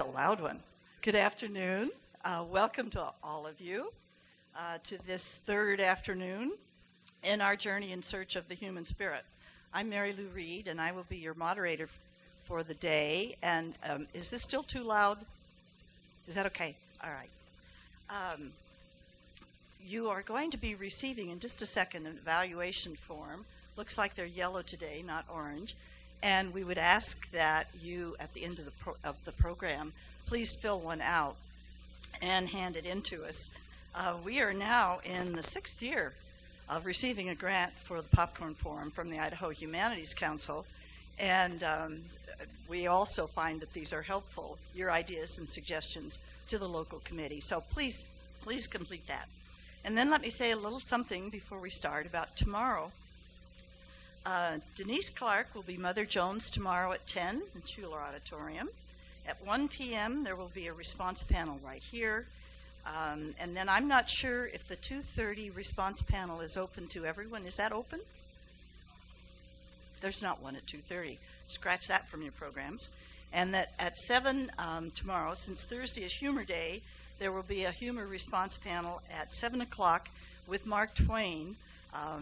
a loud one. Good afternoon. Welcome to all of you to this third afternoon in our journey in search of the human spirit. I'm Mary Lou Reed, and I will be your moderator for the day. And is this still too loud? Is that okay? All right. You are going to be receiving in just a second an evaluation form. Looks like they're yellow today, not orange. And we would ask that you, at the end of the program, please fill one out and hand it in to us. We are now in the 6th year of receiving a grant for the Popcorn Forum from the Idaho Humanities Council. And we also find that these are helpful, your ideas and suggestions, to the local committee. So please complete that. And then let me say a little something before we start about tomorrow. Denise Clark will be Mother Jones tomorrow at 10 in Schuler Auditorium. At 1 p.m. there will be a response panel right here. And then I'm not sure if the 2:30 response panel is open to everyone. Is that open? There's not one at 2:30. Scratch that from your programs. And that at 7 tomorrow, since Thursday is Humor Day, there will be a humor response panel at 7 o'clock with Mark Twain.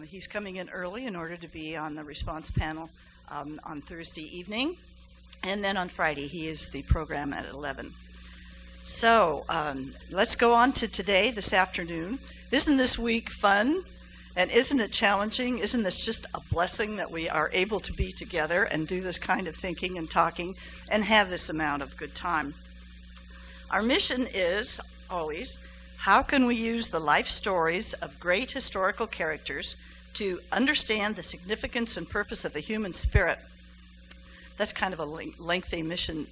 He's coming in early in order to be on the response panel on Thursday evening. And then on Friday, he is the program at 11. So let's go on to today, this afternoon. Isn't this week fun? And isn't it challenging? Isn't this just a blessing that we are able to be together and do this kind of thinking and talking and have this amount of good time? Our mission is always, how can we use the life stories of great historical characters to understand the significance and purpose of the human spirit? That's kind of a lengthy mission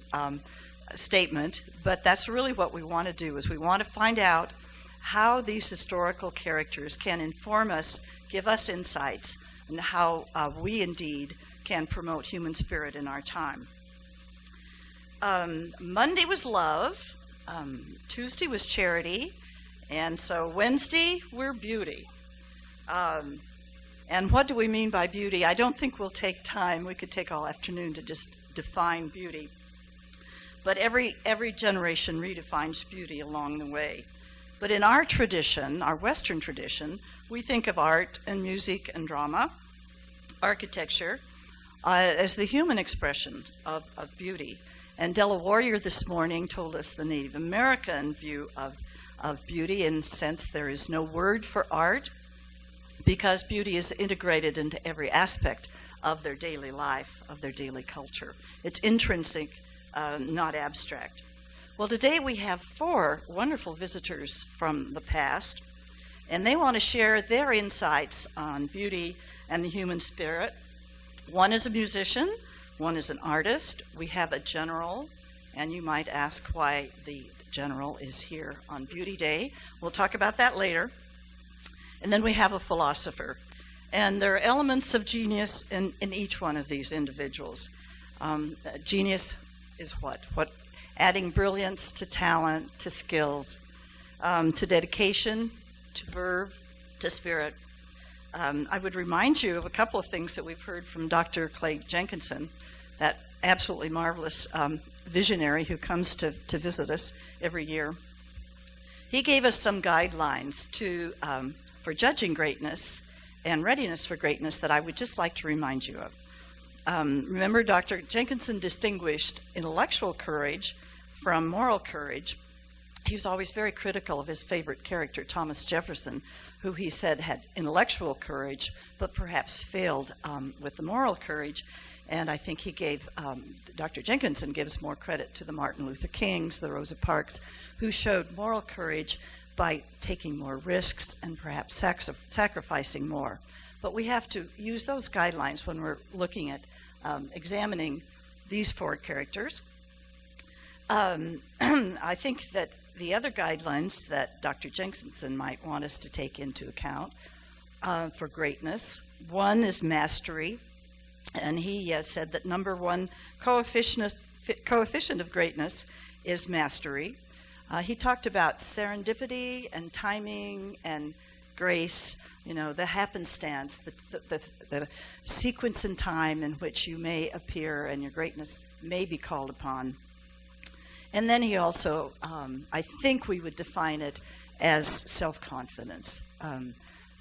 statement, but that's really what we want to do, is we want to find out how these historical characters can inform us, give us insights, and how we indeed can promote human spirit in our time. Monday was love, Tuesday was charity, and so Wednesday, we're beauty. And what do we mean by beauty? I don't think we'll take time. We could take all afternoon to just define beauty. But every generation redefines beauty along the way. But in our tradition, our Western tradition, we think of art and music and drama, architecture, as the human expression of beauty. And Della Warrior this morning told us the Native American view of beauty, in the sense there is no word for art because beauty is integrated into every aspect of their daily life, of their daily culture. It's intrinsic, not abstract. Well, today we have 4 wonderful visitors from the past, and they want to share their insights on beauty and the human spirit. One is a musician, one is an artist. We have a general, and you might ask why the general is here on Beauty Day. We'll talk about that later. And then we have a philosopher. And there are elements of genius in each one of these individuals. Genius is what? Adding brilliance to talent, to skills, to dedication, to verve, to spirit. I would remind you of a couple of things that we've heard from Dr. Clay Jenkinson, that absolutely marvelous visionary who comes to visit us every year. He gave us some guidelines for judging greatness and readiness for greatness that I would just like to remind you of. Remember, Dr. Jenkinson distinguished intellectual courage from moral courage. He was always very critical of his favorite character, Thomas Jefferson, who he said had intellectual courage, but perhaps failed with the moral courage. And I think Dr. Jenkinson gives more credit to the Martin Luther Kings, the Rosa Parks, who showed moral courage by taking more risks and perhaps sacrificing more. But we have to use those guidelines when we're looking at examining these 4 characters. I think that the other guidelines that Dr. Jenkinson might want us to take into account for greatness, one is mastery. And he said that number 1 coefficient of greatness is mastery. He talked about serendipity and timing and grace, the happenstance, the sequence in time in which you may appear and your greatness may be called upon. And then he also, I think we would define it as self-confidence.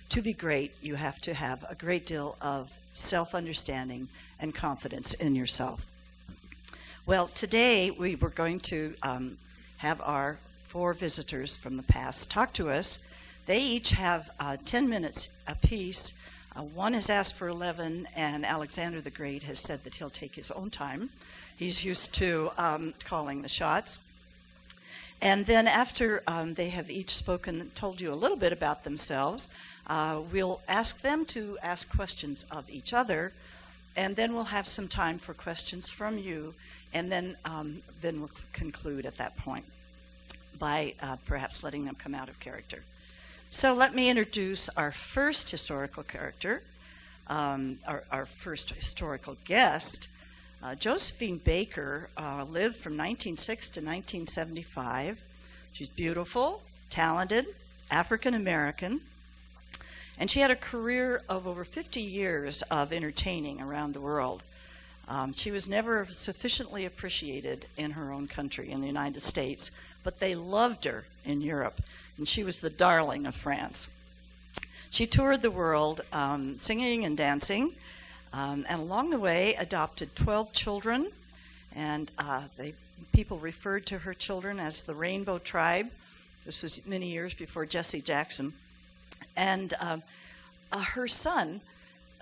To be great, you have to have a great deal of self-understanding and confidence in yourself. Well, today we were going to have our 4 visitors from the past talk to us. They each have 10 minutes apiece. One has asked for 11, and Alexander the Great has said that he'll take his own time. He's used to calling the shots. And then after they have each spoken and told you a little bit about themselves, we'll ask them to ask questions of each other, and then we'll have some time for questions from you, and then we'll conclude at that point by perhaps letting them come out of character. So let me introduce our first historical character, our first historical guest. Josephine Baker lived from 1906 to 1975. She's beautiful, talented, African-American, and she had a career of over 50 years of entertaining around the world. She was never sufficiently appreciated in her own country, in the United States, but they loved her in Europe, and she was the darling of France. She toured the world singing and dancing, and along the way adopted 12 children, and people referred to her children as the Rainbow Tribe. This was many years before Jesse Jackson. And her son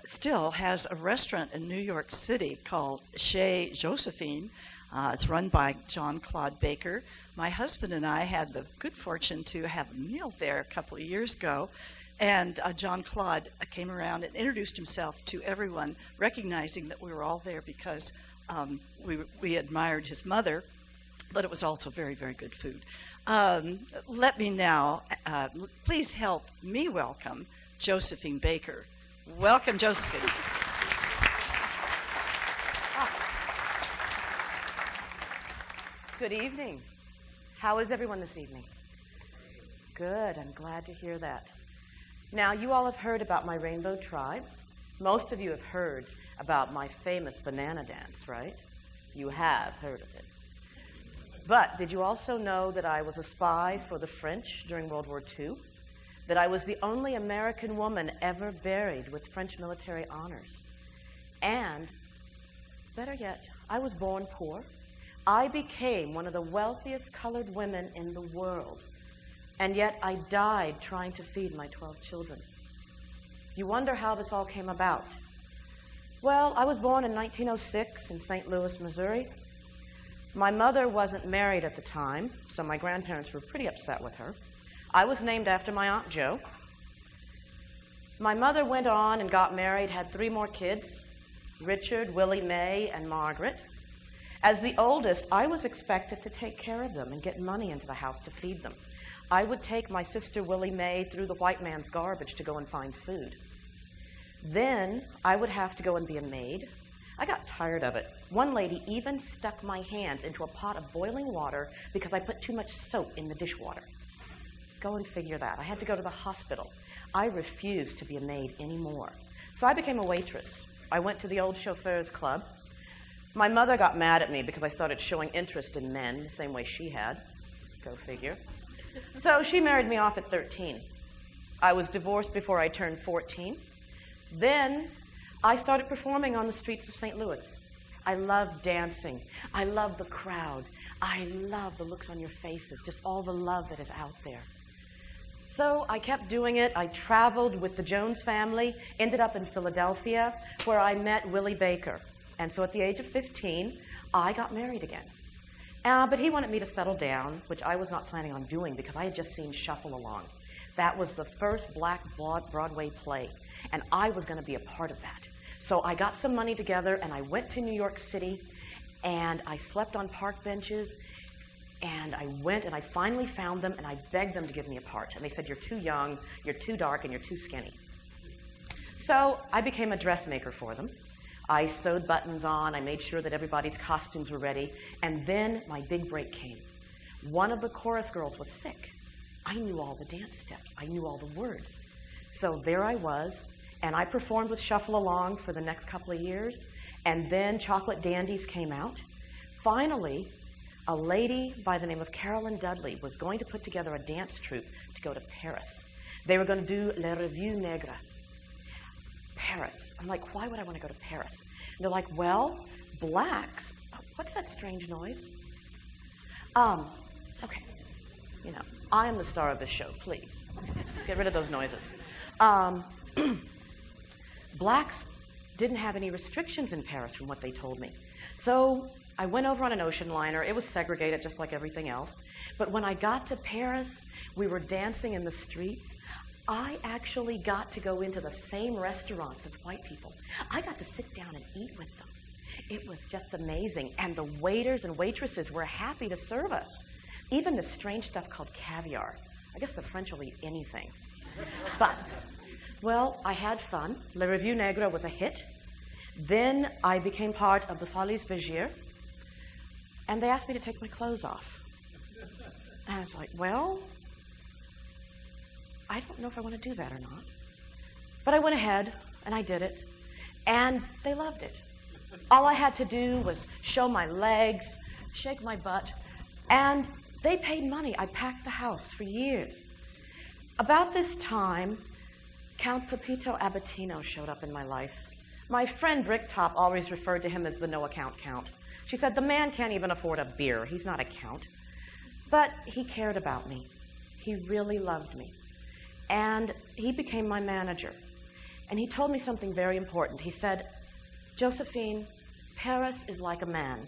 still has a restaurant in New York City called Chez Josephine. It's run by John Claude Baker. My husband and I had the good fortune to have a meal there a couple of years ago, and John Claude came around and introduced himself to everyone, recognizing that we were all there because we admired his mother, but it was also very, very good food. Let me now, please help me welcome Josephine Baker. Welcome, Josephine. Good evening. How is everyone this evening? Good. I'm glad to hear that. Now, you all have heard about my Rainbow Tribe. Most of you have heard about my famous banana dance, right? You have heard of it. But did you also know that I was a spy for the French during World War II? That I was the only American woman ever buried with French military honors? And, better yet, I was born poor. I became one of the wealthiest colored women in the world. And yet I died trying to feed my 12 children. You wonder how this all came about. Well, I was born in 1906 in St. Louis, Missouri. My mother wasn't married at the time, so my grandparents were pretty upset with her. I was named after my Aunt Jo. My mother went on and got married, had 3 more kids, Richard, Willie Mae, and Margaret. As the oldest, I was expected to take care of them and get money into the house to feed them. I would take my sister Willie Mae through the white man's garbage to go and find food. Then I would have to go and be a maid. I got tired of it. One lady even stuck my hands into a pot of boiling water because I put too much soap in the dishwater. Go and figure that. I had to go to the hospital. I refused to be a maid anymore. So I became a waitress. I went to the old chauffeurs club. My mother got mad at me because I started showing interest in men the same way she had. Go figure. So she married me off at 13. I was divorced before I turned 14. Then I started performing on the streets of St. Louis. I love dancing. I love the crowd. I love the looks on your faces, just all the love that is out there. So I kept doing it. I traveled with the Jones family, ended up in Philadelphia, where I met Willie Baker. And so at the age of 15, I got married again. But he wanted me to settle down, which I was not planning on doing because I had just seen Shuffle Along. That was the first black Broadway play, and I was going to be a part of that. So I got some money together, and I went to New York City, and I slept on park benches, and I went, and I finally found them, and I begged them to give me a part. And they said, "You're too young, you're too dark, and you're too skinny." So I became a dressmaker for them. I sewed buttons on, I made sure that everybody's costumes were ready, and then my big break came. One of the chorus girls was sick. I knew all the dance steps, I knew all the words. So there I was, and I performed with Shuffle Along for the next couple of years, and then Chocolate Dandies came out. Finally, a lady by the name of Carolyn Dudley was going to put together a dance troupe to go to Paris. They were going to do Les Revues Negres. Paris. I'm like, why would I want to go to Paris? And they're like, well, blacks. What's that strange noise? Okay. You know, I am the star of this show, please. Get rid of those noises. Blacks didn't have any restrictions in Paris from what they told me. So I went over on an ocean liner. It was segregated just like everything else. But when I got to Paris, we were dancing in the streets. I actually got to go into the same restaurants as white people. I got to sit down and eat with them. It was just amazing. And the waiters and waitresses were happy to serve us. Even this strange stuff called caviar. I guess the French will eat anything. But, well, I had fun. Le Revue Negre was a hit. Then I became part of the Folies Bergère. And they asked me to take my clothes off. And I was like, well, I don't know if I want to do that or not. But I went ahead, and I did it. And they loved it. All I had to do was show my legs, shake my butt, and they paid money. I packed the house for years. About this time, Count Pepito Abatino showed up in my life. My friend Bricktop always referred to him as the no-account count. She said, the man can't even afford a beer. He's not a count. But he cared about me. He really loved me. And he became my manager. And he told me something very important. He said, Josephine, Paris is like a man.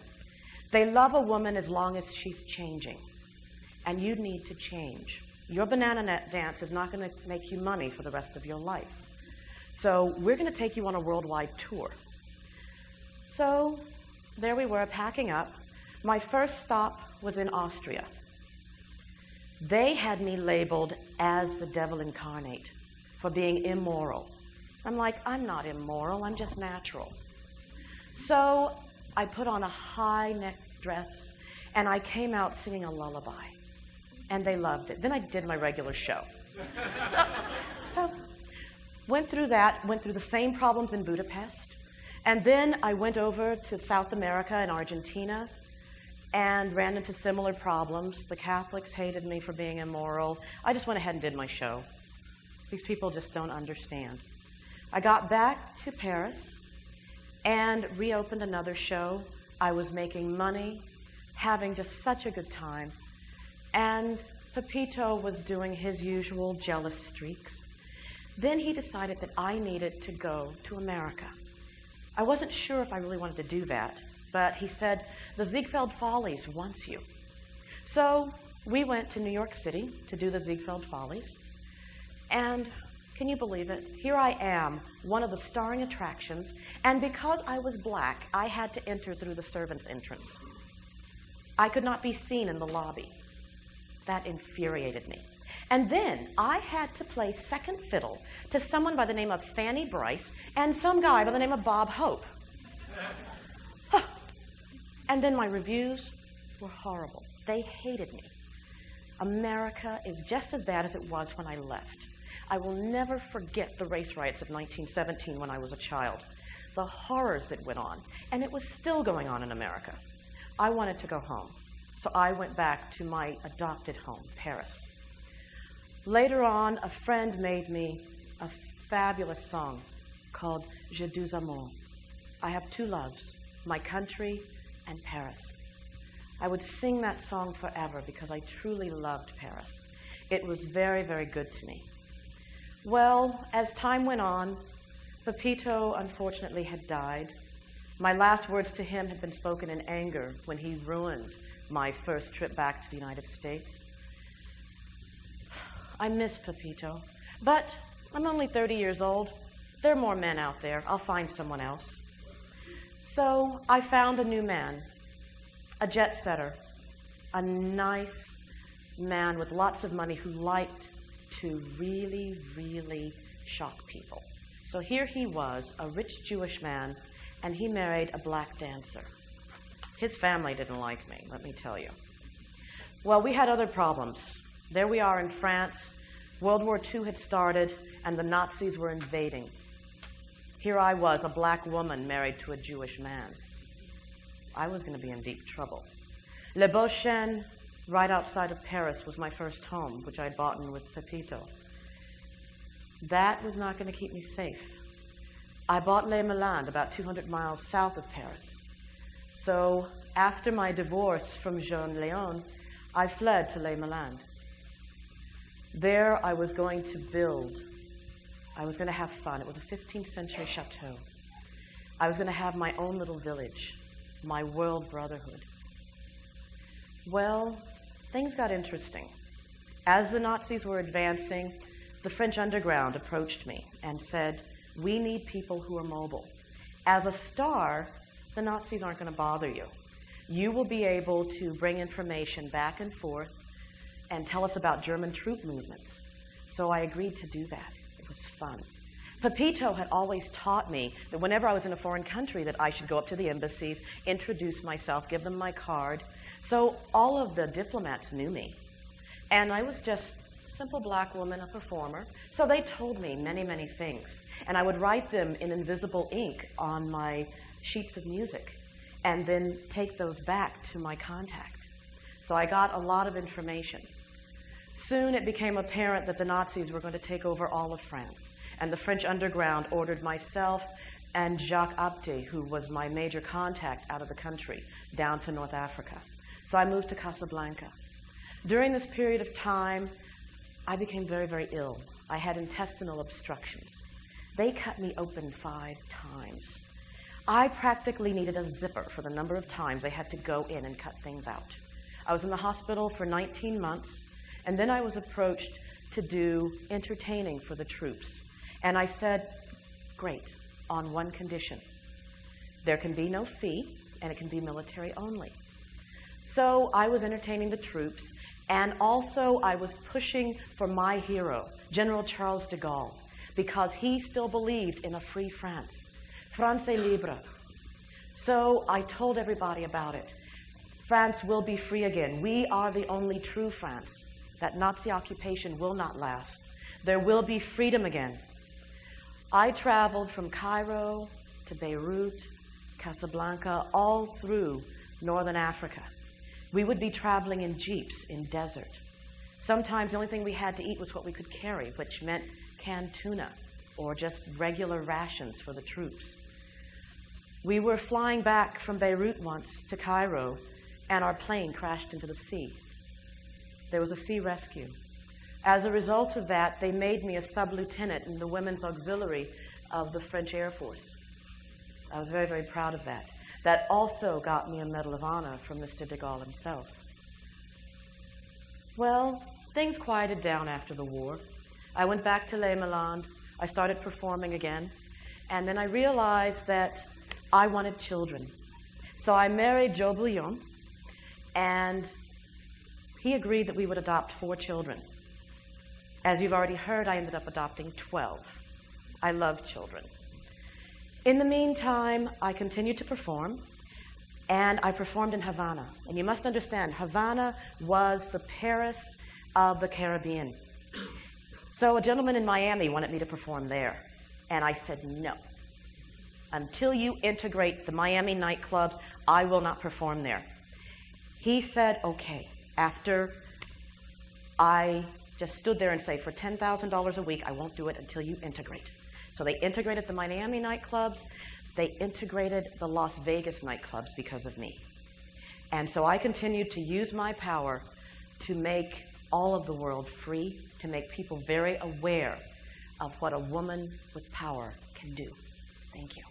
They love a woman as long as she's changing. And you need to change. Your banana net dance is not going to make you money for the rest of your life. So we're going to take you on a worldwide tour. So there we were, packing up. My first stop was in Austria. They had me labeled as the devil incarnate for being immoral. I'm like, I'm not immoral, I'm just natural. So I put on a high neck dress and I came out singing a lullaby. And they loved it. Then I did my regular show. So went through that, went through the same problems in Budapest. And then I went over to South America and Argentina and ran into similar problems. The Catholics hated me for being immoral. I just went ahead and did my show. These people just don't understand. I got back to Paris and reopened another show. I was making money, having just such a good time. And Pepito was doing his usual jealous streaks. Then he decided that I needed to go to America. I wasn't sure if I really wanted to do that, but he said, the Ziegfeld Follies wants you. So we went to New York City to do the Ziegfeld Follies. And can you believe it? Here I am, one of the starring attractions, and because I was black, I had to enter through the servants' entrance. I could not be seen in the lobby. That infuriated me. And then I had to play second fiddle to someone by the name of Fanny Bryce and some guy by the name of Bob Hope. And then my reviews were horrible. They hated me. America is just as bad as it was when I left. I will never forget the race riots of 1917 when I was a child. The horrors that went on. And it was still going on in America. I wanted to go home. So I went back to my adopted home, Paris. Later on, a friend made me a fabulous song called Je deux amours. I have two loves, my country and Paris. I would sing that song forever because I truly loved Paris. It was very, very good to me. Well, as time went on, Pepito unfortunately had died. My last words to him had been spoken in anger when he ruined my first trip back to the United States. I miss Pepito, but I'm only 30 years old. There are more men out there. I'll find someone else. So I found a new man, a jet setter, a nice man with lots of money who liked to really, really shock people. So here he was, a rich Jewish man, and he married a black dancer. His family didn't like me, let me tell you. Well, we had other problems. There we are in France. World War II had started, and the Nazis were invading. Here I was, a black woman married to a Jewish man. I was going to be in deep trouble. Le Beau Chêne, right outside of Paris, was my first home, which I'd bought in with Pepito. That was not going to keep me safe. I bought Les Mélandes about 200 miles south of Paris. So after my divorce from Jean Léon, I fled to Les Mélandes. There I was going to build. I was going to have fun. It was a 15th century chateau. I was going to have my own little village, my world brotherhood. Well, things got interesting. As the Nazis were advancing, the French underground approached me and said, "We need people who are mobile. As a star, the Nazis aren't going to bother you. You will be able to bring information back and forth and tell us about German troop movements." So I agreed to do that. It was fun. Pepito had always taught me that whenever I was in a foreign country that I should go up to the embassies, introduce myself, give them my card. So all of the diplomats knew me. And I was just a simple black woman, a performer. So they told me many, many things. And I would write them in invisible ink on my sheets of music and then take those back to my contact. So I got a lot of information. Soon it became apparent that the Nazis were going to take over all of France. And the French underground ordered myself and Jacques Abte, who was my major contact out of the country, down to North Africa. So I moved to Casablanca. During this period of time, I became very, very ill. I had intestinal obstructions. They cut me open 5 times. I practically needed a zipper for the number of times they had to go in and cut things out. I was in the hospital for 19 months, and then I was approached to do entertaining for the troops. And I said, great, on one condition. There can be no fee, and it can be military only. So I was entertaining the troops, and also I was pushing for my hero, General Charles de Gaulle, because he still believed in a free France. France est libre. So I told everybody about it. France will be free again. We are the only true France. That Nazi occupation will not last. There will be freedom again. I traveled from Cairo to Beirut, Casablanca, all through northern Africa. We would be traveling in jeeps in desert. Sometimes the only thing we had to eat was what we could carry, which meant canned tuna or just regular rations for the troops. We were flying back from Beirut once to Cairo, and our plane crashed into the sea. There was a sea rescue. As a result of that, they made me a sub-lieutenant in the Women's Auxiliary of the French Air Force. I was very, very proud of that. That also got me a Medal of Honor from Mr. de Gaulle himself. Well, things quieted down after the war. I went back to Les Mélandes. I started performing again. And then I realized that I wanted children. So I married Joe Bouillon, and he agreed that we would adopt 4 children. As you've already heard, I ended up adopting 12. I love children. In the meantime, I continued to perform, and I performed in Havana. And you must understand, Havana was the Paris of the Caribbean. So a gentleman in Miami wanted me to perform there, and I said no. Until you integrate the Miami nightclubs, I will not perform there. He said, okay, after I just stood there and say, for $10,000 a week, I won't do it until you integrate. So they integrated the Miami nightclubs. They integrated the Las Vegas nightclubs because of me. And so I continued to use my power to make all of the world free, to make people very aware of what a woman with power can do. Thank you.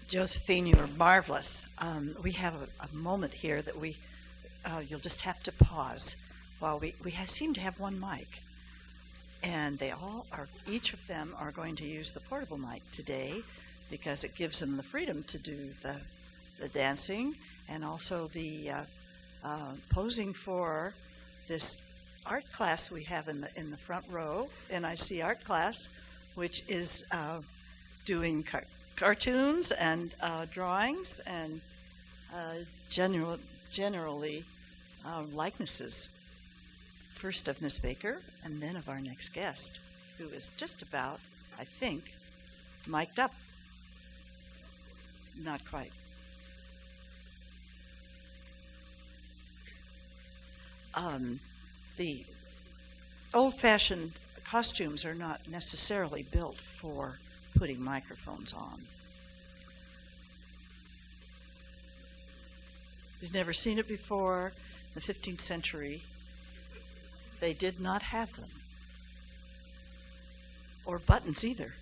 Josephine, you are marvelous. We have a moment here that you'll just have to pause while we seem to have one mic. And each of them are going to use the portable mic today because it gives them the freedom to do the dancing and also the posing for this art class we have in the front row, NIC art class, which is doing cartoons and drawings and generally likenesses, first of Miss Baker and then of our next guest, who is just about, I think, mic'd up. Not quite. The old-fashioned costumes are not necessarily built for putting microphones on. He's never seen it before. In the 15th century, they did not have them. Or buttons either.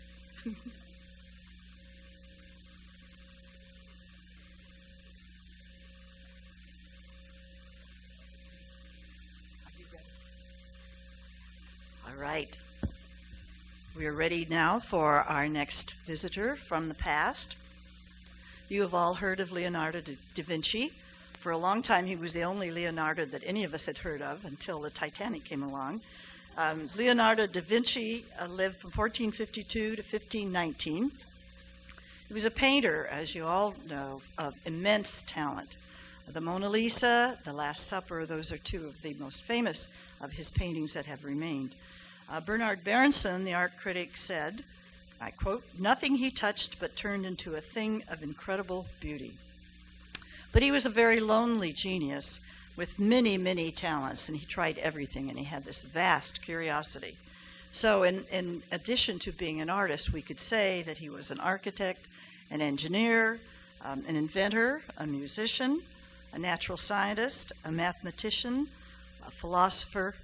All right. We are ready now for our next visitor from the past. You have all heard of Leonardo da Vinci. For a long time, he was the only Leonardo that any of us had heard of until the Titanic came along. Leonardo da Vinci lived from 1452 to 1519. He was a painter, as you all know, of immense talent. The Mona Lisa, The Last Supper, those are two of the most famous of his paintings that have remained. Bernard Berenson, the art critic, said, I quote, "Nothing he touched but turned into a thing of incredible beauty." But he was a very lonely genius with many, many talents, and he tried everything, and he had this vast curiosity. So in addition to being an artist, we could say that he was an architect, an engineer, an inventor, a musician, a natural scientist, a mathematician, a philosopher.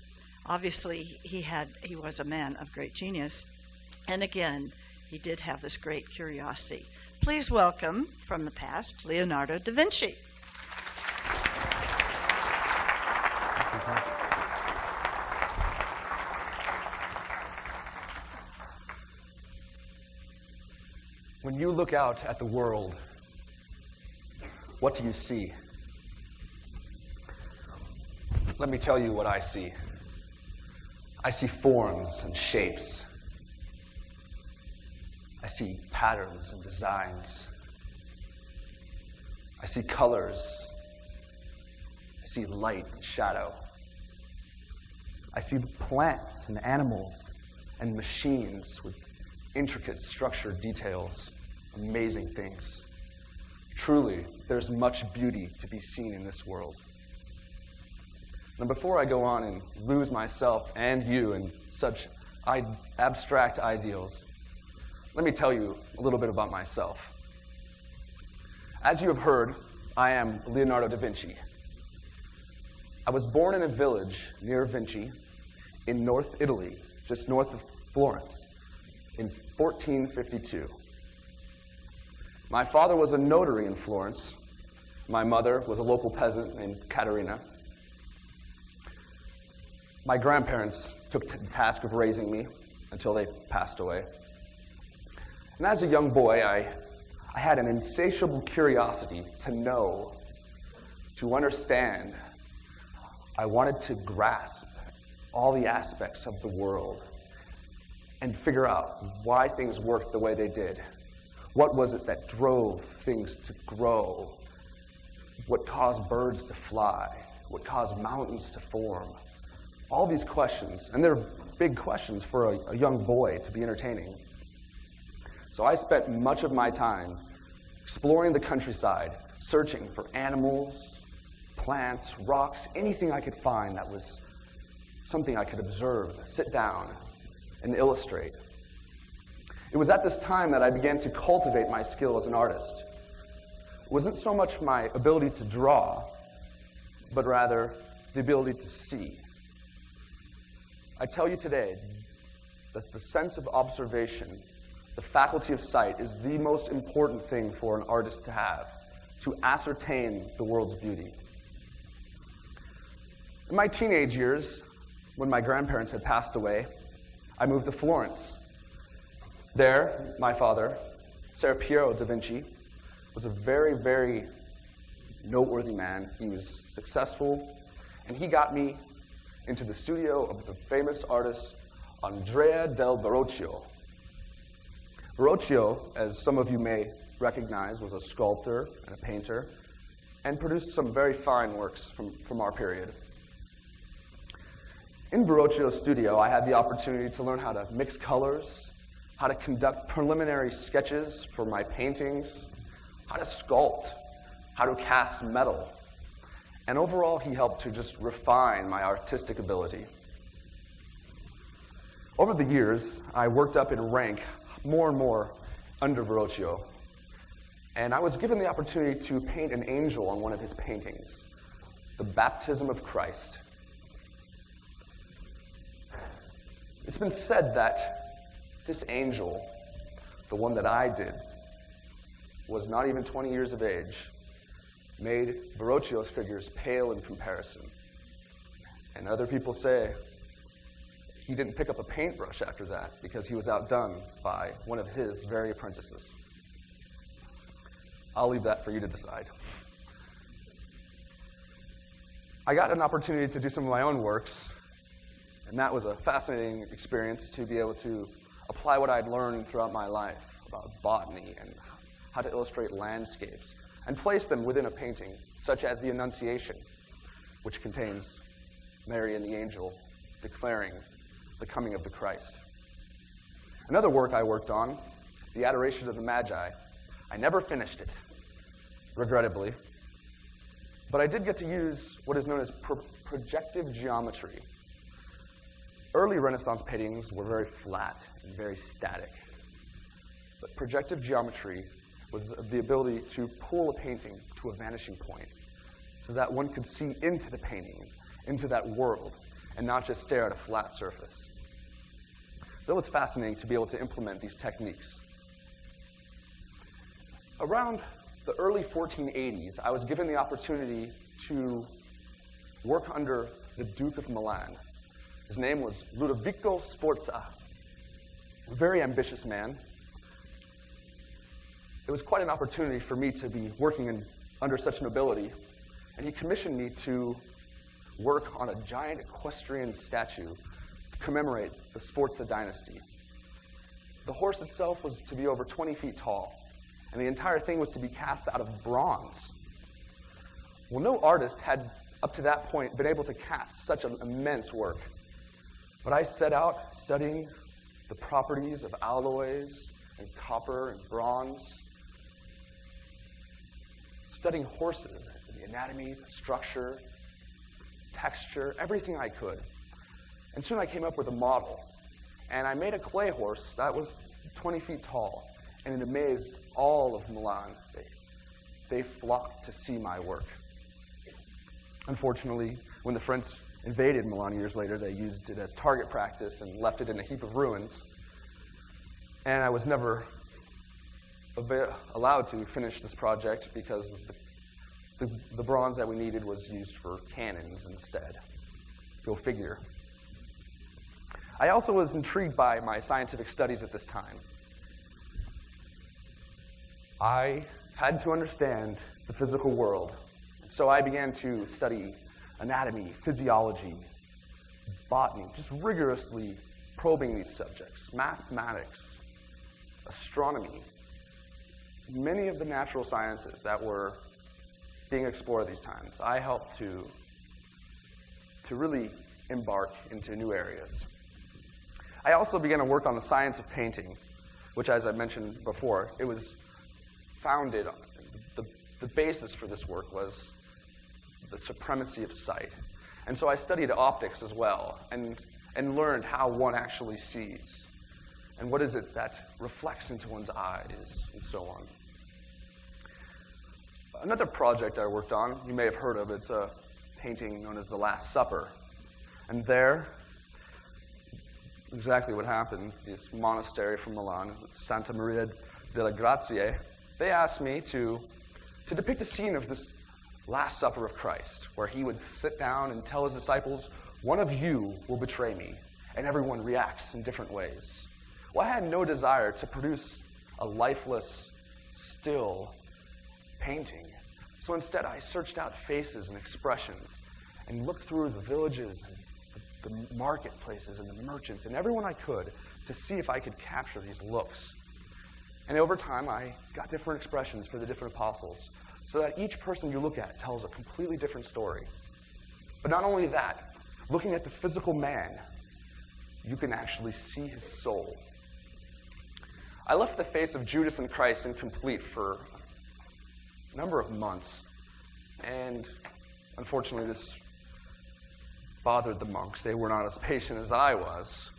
Obviously, he was a man of great genius. And again, he did have this great curiosity. Please welcome, from the past, Leonardo da Vinci. When you look out at the world, what do you see? Let me tell you what I see. I see forms and shapes. I see patterns and designs. I see colors. I see light and shadow. I see plants and animals and machines with intricate structured details, amazing things. Truly, there's much beauty to be seen in this world. Now, before I go on and lose myself and you in such abstract ideals, let me tell you a little bit about myself. As you have heard, I am Leonardo da Vinci. I was born in a village near Vinci in North Italy, just north of Florence, in 1452. My father was a notary in Florence. My mother was a local peasant named Caterina. My grandparents took the task of raising me until they passed away. And as a young boy, I had an insatiable curiosity to know, to understand. I wanted to grasp all the aspects of the world and figure out why things worked the way they did. What was it that drove things to grow? What caused birds to fly? What caused mountains to form? All these questions, and they're big questions for a young boy to be entertaining. So I spent much of my time exploring the countryside, searching for animals, plants, rocks, anything I could find that was something I could observe, sit down, and illustrate. It was at this time that I began to cultivate my skill as an artist. It wasn't so much my ability to draw, but rather the ability to see. I tell you today that the sense of observation, the faculty of sight, is the most important thing for an artist to have, to ascertain the world's beauty. In my teenage years, when my grandparents had passed away, I moved to Florence. There, my father, Ser Piero da Vinci, was a very, very noteworthy man. He was successful, and he got me into the studio of the famous artist Andrea del Verrocchio. Verrocchio, as some of you may recognize, was a sculptor and a painter. and produced some very fine works from our period. In Verrocchio's studio, I had the opportunity to learn how to mix colors, how to conduct preliminary sketches for my paintings, how to sculpt, how to cast metal. And overall, he helped to just refine my artistic ability. Over the years, I worked up in rank more and more under Verrocchio. And I was given the opportunity to paint an angel on one of his paintings, the Baptism of Christ. It's been said that this angel, the one that I did, was not even 20 years of age, made Verrocchio's figures pale in comparison. And other people say he didn't pick up a paintbrush after that because he was outdone by one of his very apprentices. I'll leave that for you to decide. I got an opportunity to do some of my own works, and that was a fascinating experience to be able to apply what I'd learned throughout my life about botany and how to illustrate landscapes and place them within a painting, such as the Annunciation, which contains Mary and the angel declaring the coming of the Christ. Another work I worked on, the Adoration of the Magi. I never finished it, regrettably, but I did get to use what is known as projective geometry. Early Renaissance paintings were very flat and very static, but projective geometry was the ability to pull a painting to a vanishing point so that one could see into the painting, into that world, and not just stare at a flat surface. So it was fascinating to be able to implement these techniques. Around the early 1480s, I was given the opportunity to work under the Duke of Milan. His name was Ludovico Sforza, a very ambitious man. It was quite an opportunity for me to be working under such nobility, and he commissioned me to work on a giant equestrian statue to commemorate the Sforza dynasty. The horse itself was to be over 20 feet tall, and the entire thing was to be cast out of bronze. Well, no artist had, up to that point, been able to cast such an immense work. But I set out studying the properties of alloys and copper and bronze, studying horses, the anatomy, the structure, texture, everything I could. And soon I came up with a model. And I made a clay horse that was 20 feet tall, and it amazed all of Milan. They flocked to see my work. Unfortunately, when the French invaded Milan years later, they used it as target practice and left it in a heap of ruins. And I was never allowed to finish this project because the bronze that we needed was used for cannons instead. Go figure. I also was intrigued by my scientific studies at this time. I had to understand the physical world, so I began to study anatomy, physiology, botany, just rigorously probing these subjects, mathematics, astronomy, many of the natural sciences that were being explored these times. I helped to really embark into new areas. I also began to work on the science of painting, which, as I mentioned before, it was founded on, the basis for this work was the supremacy of sight. And so I studied optics as well and learned how one actually sees and what is it that reflects into one's eyes and so on. Another project I worked on, you may have heard of, it's a painting known as The Last Supper. And there, exactly what happened, this monastery from Milan, Santa Maria delle Grazie, they asked me to depict a scene of this Last Supper of Christ, where he would sit down and tell his disciples, "One of you will betray me," and everyone reacts in different ways. Well, I had no desire to produce a lifeless, still painting. So instead, I searched out faces and expressions and looked through the villages and the marketplaces and the merchants and everyone I could to see if I could capture these looks. And over time, I got different expressions for the different apostles. so that each person you look at tells a completely different story. But not only that, looking at the physical man, you can actually see his soul. I left the face of Judas and Christ incomplete for a number of months, and unfortunately this bothered the monks. They were not as patient as I was,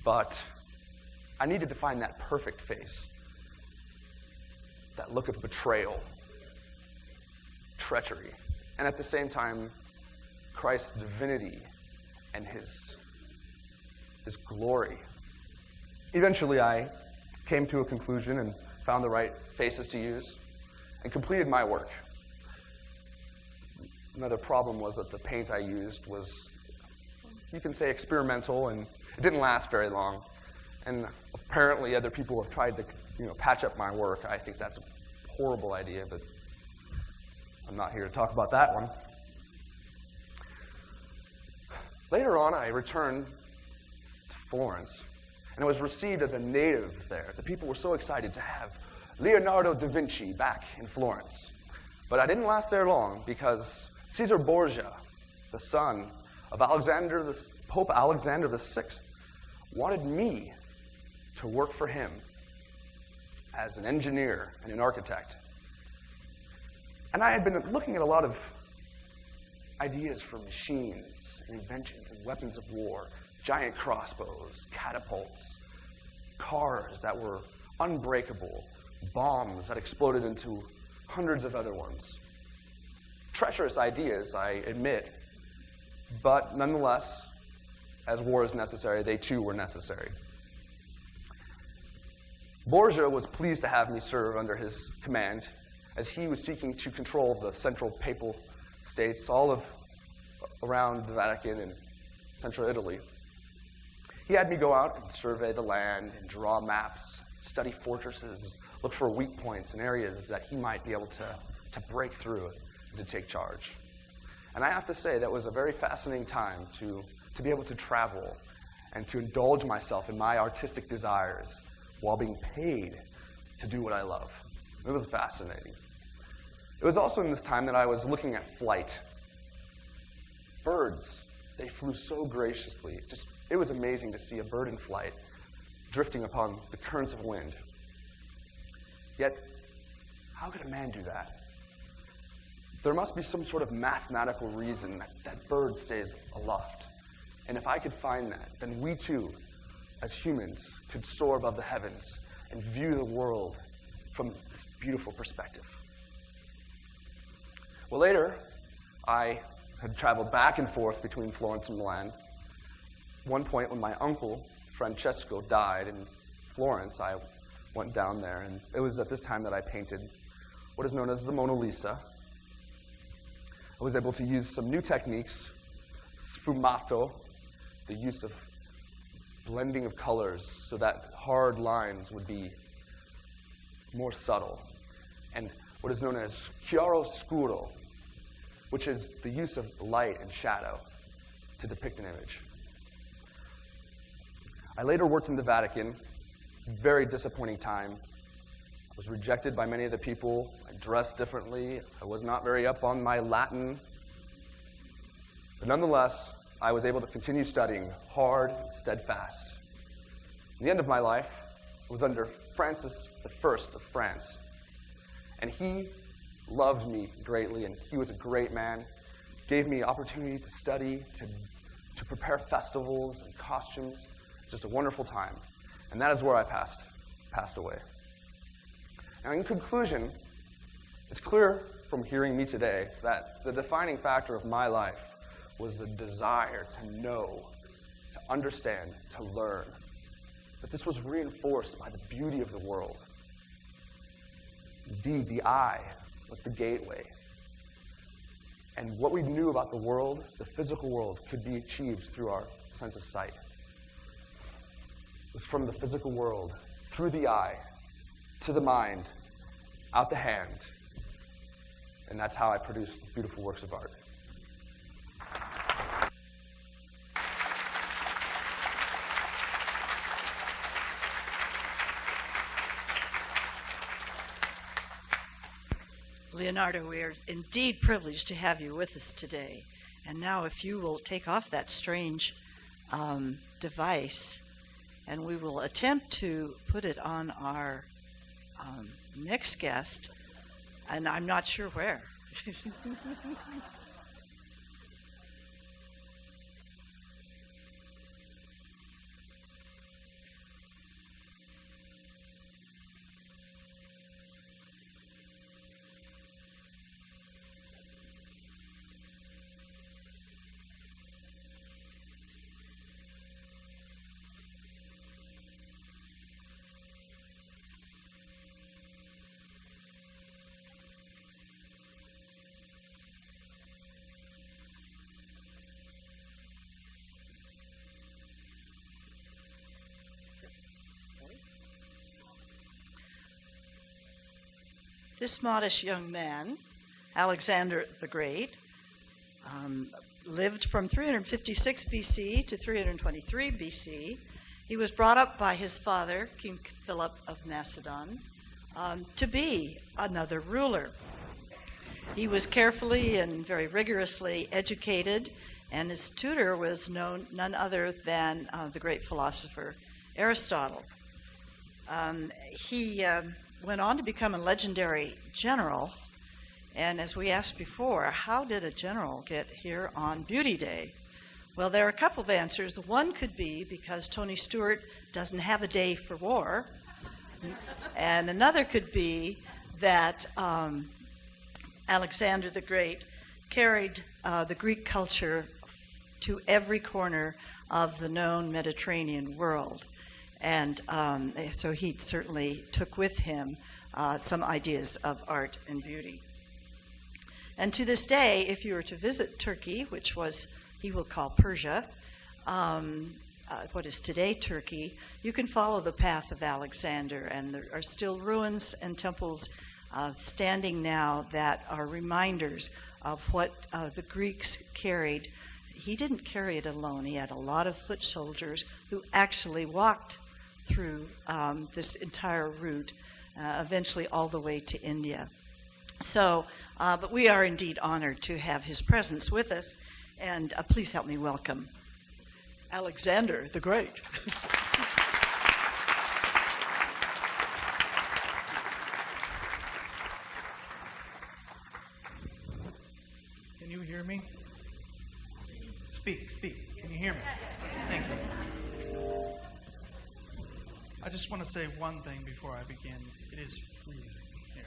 but I needed to find that perfect face, that look of betrayal, treachery, and at the same time, Christ's divinity and his glory. Eventually, I came to a conclusion and found the right faces to use and completed my work. Another problem was that the paint I used was, you can say, experimental, and it didn't last very long. And apparently other people have tried to, patch up my work. I think that's a horrible idea, but I'm not here to talk about that one. Later on, I returned to Florence, and I was received as a native there. The people were so excited to have Leonardo da Vinci back in Florence. But I didn't last there long, because Caesar Borgia, the son of Pope Alexander VI, wanted me to work for him as an engineer and an architect. And I had been looking at a lot of ideas for machines and inventions and weapons of war, giant crossbows, catapults, cars that were unbreakable, bombs that exploded into hundreds of other ones. Treacherous ideas, I admit, but nonetheless, as war is necessary, they too were necessary. Borgia was pleased to have me serve under his command, as he was seeking to control the central papal states, all of around the Vatican and central Italy. He had me go out and survey the land and draw maps, study fortresses, look for weak points and areas that he might be able to break through and to take charge. And I have to say, that was a very fascinating time to be able to travel and to indulge myself in my artistic desires while being paid to do what I love. It was fascinating. It was also in this time that I was looking at flight. Birds, they flew so graciously. It was amazing to see a bird in flight drifting upon the currents of wind. Yet, how could a man do that? There must be some sort of mathematical reason that bird stays aloft. And if I could find that, then we too, as humans, could soar above the heavens and view the world from this beautiful perspective. Well, later, I had traveled back and forth between Florence and Milan. One point when my uncle, Francesco, died in Florence, I went down there, and it was at this time that I painted what is known as the Mona Lisa. I was able to use some new techniques, sfumato, the use of blending of colors so that hard lines would be more subtle, and what is known as chiaroscuro, which is the use of light and shadow to depict an image. I later worked in the Vatican, very disappointing time. I was rejected by many of the people. I dressed differently. I was not very up on my Latin. But nonetheless, I was able to continue studying hard and steadfast. The end of my life was under Francis I of France. And he loved me greatly, and he was a great man. Gave me opportunity to study, to prepare festivals and costumes. Just a wonderful time. And that is where I passed away. Now, in conclusion, it's clear from hearing me today that the defining factor of my life was the desire to know, to understand, to learn. But this was reinforced by the beauty of the world. Indeed, the eye was the gateway. And what we knew about the world, the physical world, could be achieved through our sense of sight. It was from the physical world, through the eye, to the mind, out the hand. And that's how I produced beautiful works of art. Leonardo, we are indeed privileged to have you with us today. And now if you will take off that strange device, and we will attempt to put it on our next guest, and I'm not sure where. This modest young man, Alexander the Great, lived from 356 BC to 323 BC. He was brought up by his father, King Philip of Macedon, to be another ruler. He was carefully and very rigorously educated, and his tutor was none other than the great philosopher Aristotle. He went on to become a legendary general, and as we asked before, how did a general get here on Beauty Day? Well, there are a couple of answers. One could be because Tony Stewart doesn't have a day for war, and another could be that Alexander the Great carried the Greek culture to every corner of the known Mediterranean world. And so he certainly took with him some ideas of art and beauty. And to this day, if you were to visit Turkey, which he will call Persia, what is today Turkey, you can follow the path of Alexander, and there are still ruins and temples standing now that are reminders of what the Greeks carried. He didn't carry it alone. He had a lot of foot soldiers who actually walked through this entire route, eventually all the way to India. So, but we are indeed honored to have his presence with us, and please help me welcome Alexander the Great. Can you hear me? Speak. Can you hear me? Thank you. I just want to say one thing before I begin. It is freezing here.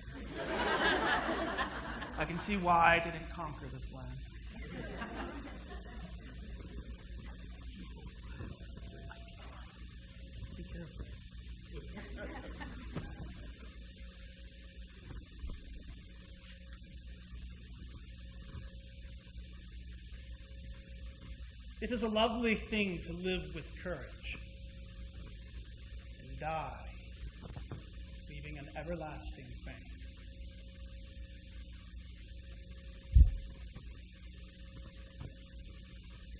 I can see why I didn't conquer this land. Be careful. It is a lovely thing to live with courage and die, leaving an everlasting fame.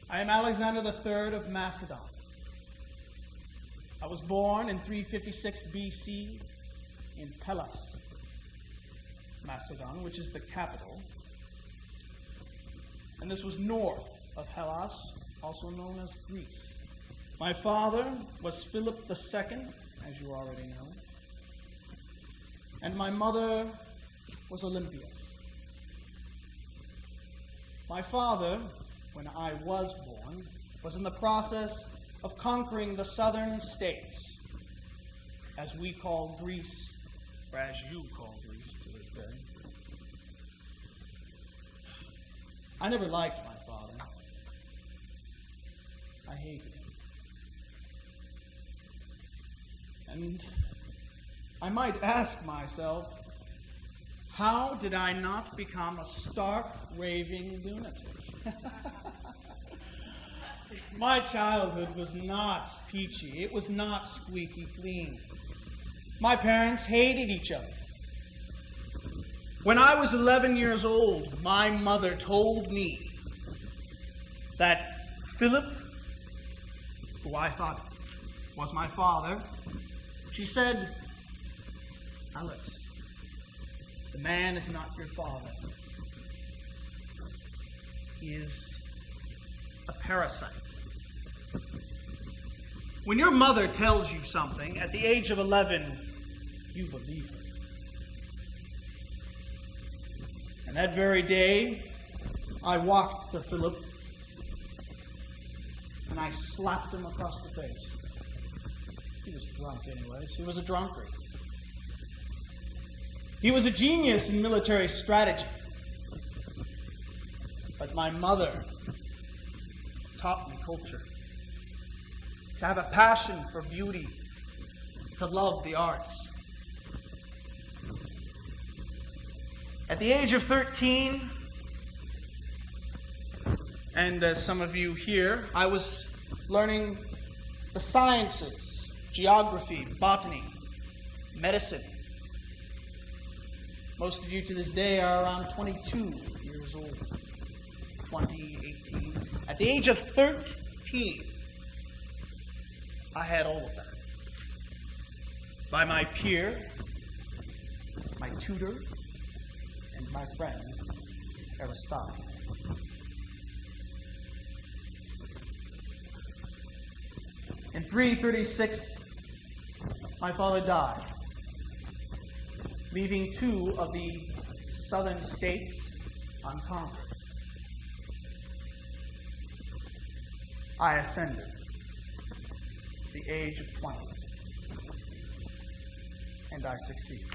I am Alexander III of Macedon. I was born in 356 BC in Hellas, Macedon, which is the capital. And this was north of Hellas, also known as Greece. My father was Philip II, as you already know, and my mother was Olympias. My father, when I was born, was in the process of conquering the southern states, as we call Greece, or as you call Greece to this day. I never liked my father. I hated him. And I might ask myself, how did I not become a stark, raving lunatic? My childhood was not peachy. It was not squeaky clean. My parents hated each other. When I was 11 years old, my mother told me that Philip, who I thought was my father, she said, "Alex, The man is not your father. He is a parasite. When your mother tells you something, at the age of 11, you believe her. And that very day, I walked to Philip and I slapped him across the face. He was drunk anyways. He was a drunkard. He was a genius in military strategy. But my mother taught me culture. To have a passion for beauty. To love the arts. At the age of 13, and as some of you here, I was learning the sciences, geography, botany, medicine. Most of you to this day are around 22 years old, 20, 18. At the age of 13, I had all of that. By my peer, my tutor, and my friend, Aristotle. In 336, my father died, leaving two of the southern states unconquered. I ascended at the age of 20, and I succeeded.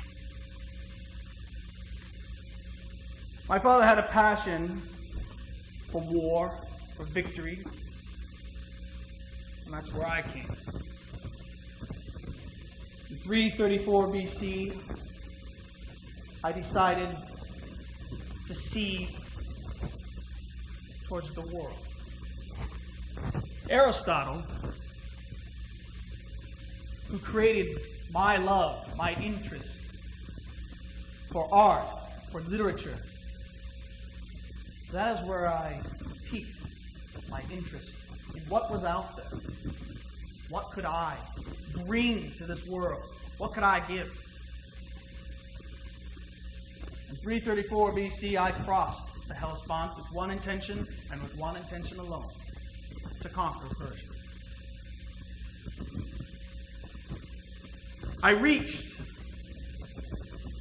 My father had a passion for war, for victory, and that's where I came. In 334 BC, I decided to see towards the world. Aristotle, who created my love, my interest for art, for literature, that is where I piqued my interest in what was out there. What could I bring to this world? What could I give? In 334 BC, I crossed the Hellespont with one intention, and with one intention alone, to conquer Persia. I reached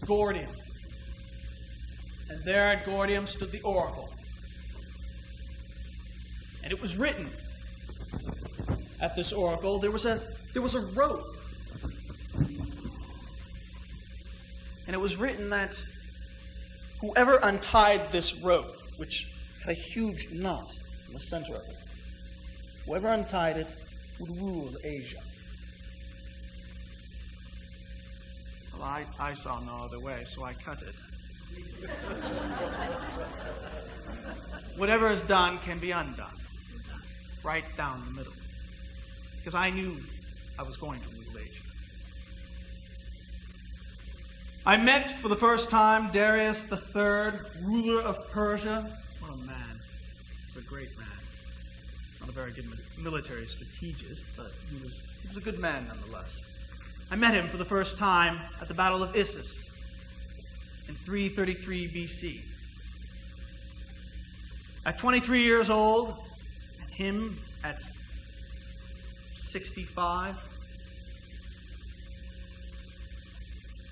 Gordium, and there at Gordium stood the oracle. And it was written at this oracle, there was a rope. And it was written that whoever untied this rope, which had a huge knot in the center of it, whoever untied it would rule Asia. Well, I saw no other way, so I cut it. Whatever is done can be undone. Right down the middle. Because I knew I was going to rule Asia. I met for the first time Darius III, ruler of Persia. What a man. He was a great man. Not a very good military strategist, but he was a good man nonetheless. I met him for the first time at the Battle of Issus in 333 BC. At 23 years old, and him at 65,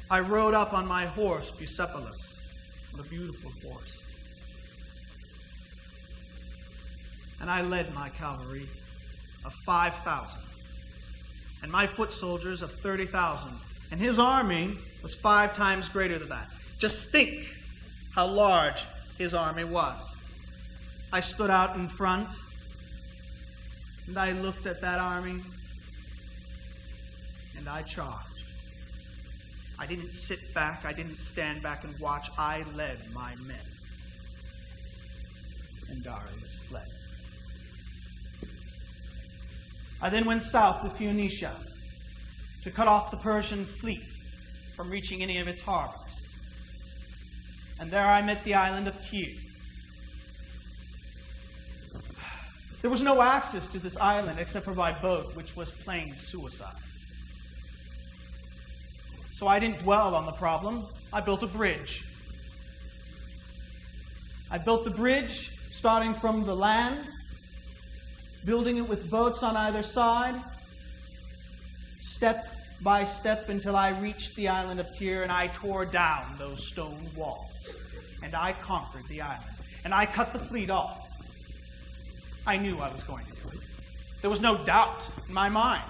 I rode up on my horse, Bucephalus, a beautiful horse. And I led my cavalry of 5,000, and my foot soldiers of 30,000, and his army was 5 times greater than that. Just think how large his army was. I stood out in front, and I looked at that army, and I charged. I didn't sit back, I didn't stand back and watch, I led my men. And Darius fled. I then went south to Phoenicia to cut off the Persian fleet from reaching any of its harbors. And there I met the island of Tyre. There was no access to this island except for by boat, which was plain suicide. So I didn't dwell on the problem. I built a bridge I built the bridge, starting from the land, building it with boats on either side, step by step until I reached the island of Tyr, and I tore down those stone walls. And I conquered the island. And I cut the fleet off. I knew I was going to do it. There was no doubt in my mind.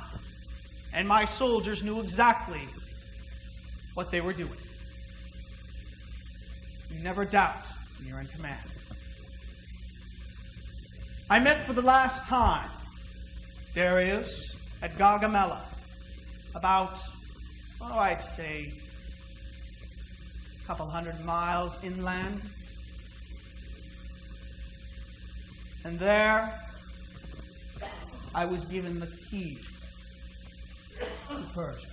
And my soldiers knew exactly what they were doing. You never doubt when you're in command. I met for the last time Darius at Gargamella, about, I'd say, a couple 100 miles inland. And there, I was given the keys to Persia.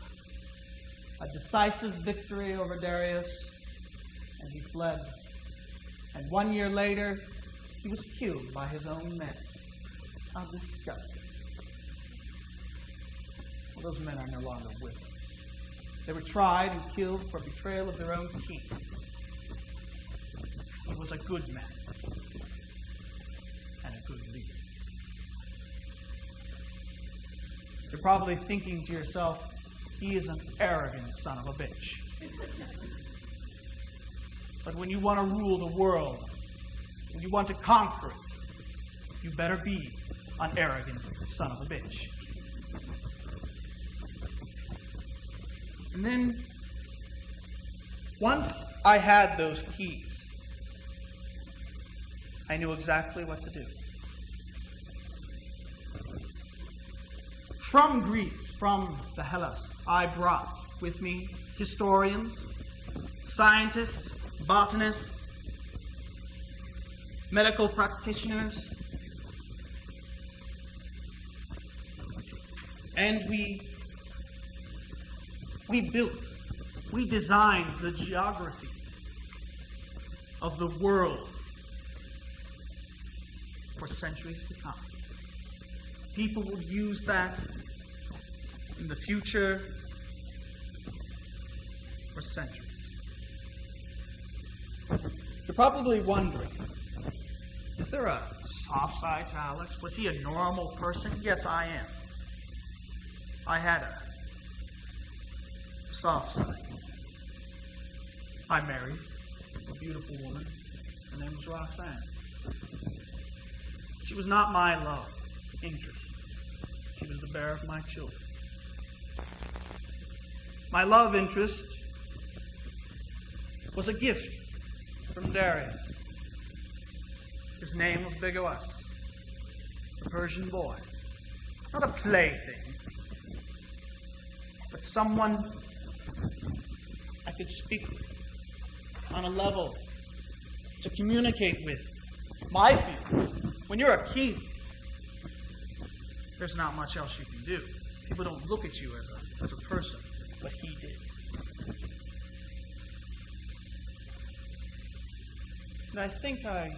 A decisive victory over Darius, and he fled. And 1 year later, he was killed by his own men. How disgusting. Well, those men are no longer with us. They were tried and killed for betrayal of their own king. He was a good man and a good leader. You're probably thinking to yourself, he is an arrogant son of a bitch. But when you want to rule the world, when you want to conquer it, you better be an arrogant son of a bitch. And then, once I had those keys, I knew exactly what to do. From Greece, from the Hellas, I brought with me historians, scientists, botanists, medical practitioners, and we designed the geography of the world for centuries to come. People will use that in the future for centuries. You're probably wondering, is there a soft side to Alex? Was he a normal person? Yes, I am. I had a soft side. I married a beautiful woman. Her name was Roxanne. She was not my love interest. She was the bearer of my children. My love interest was a gift from Darius. His name was Bigoas, a Persian boy. Not a plaything, but someone I could speak with on a level to communicate with my feelings. When you're a king, there's not much else you can do. People don't look at you as a person, but he did. And I think I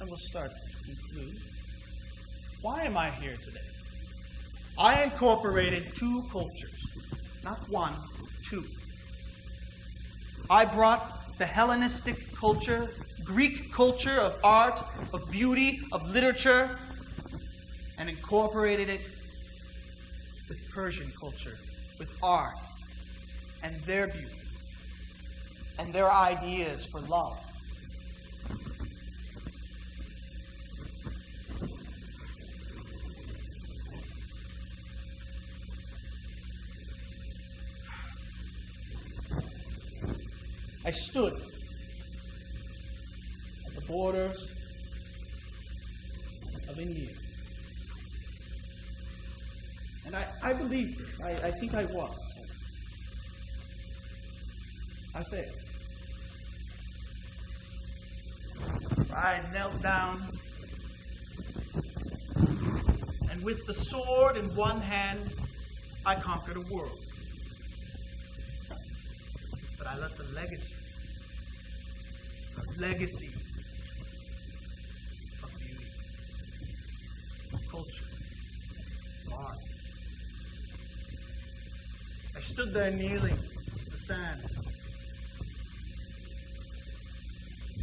will start to conclude. Why am I here today? I incorporated two cultures. Not one, two. I brought the Hellenistic culture, Greek culture of art, of beauty, of literature, and incorporated it with Persian culture, with art, and their beauty, and their ideas for love. I stood at the borders of India. And I believe this. I think I was. I failed. I knelt down, and with the sword in one hand, I conquered a world. But I left a legacy. A legacy of beauty, of culture, of art. I stood there kneeling in the sand.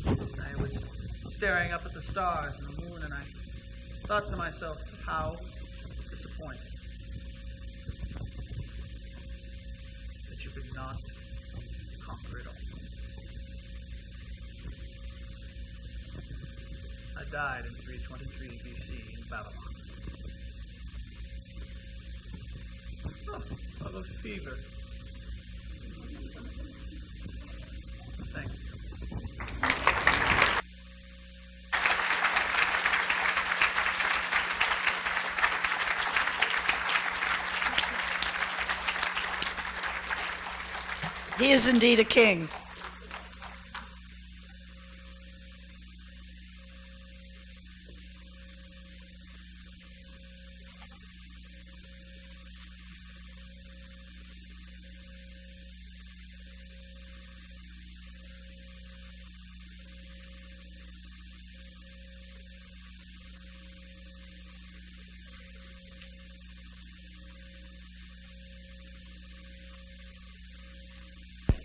I was staring up at the stars and the moon, and I thought to myself, how disappointing that you could not conquer it all. I died in 323 BC in Babylon. Of a fever. Thank you. He is indeed a king.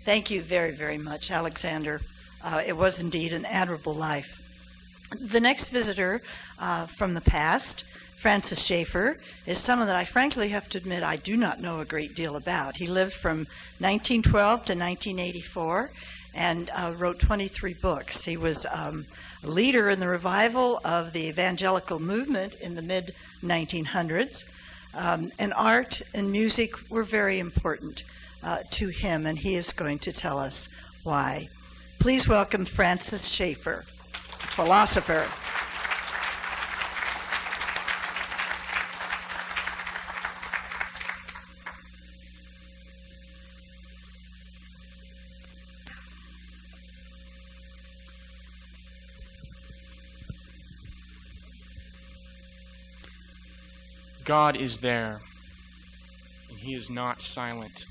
Thank you very, very much, Alexander. It was indeed an admirable life. The next visitor from the past, Francis Schaeffer, is someone that I frankly have to admit I do not know a great deal about. He lived from 1912 to 1984 and wrote 23 books. He was a leader in the revival of the evangelical movement in the mid-1900s, and art and music were very important to him, and he is going to tell us why. Please welcome Francis Schaeffer, philosopher. God is there, and He is not silent.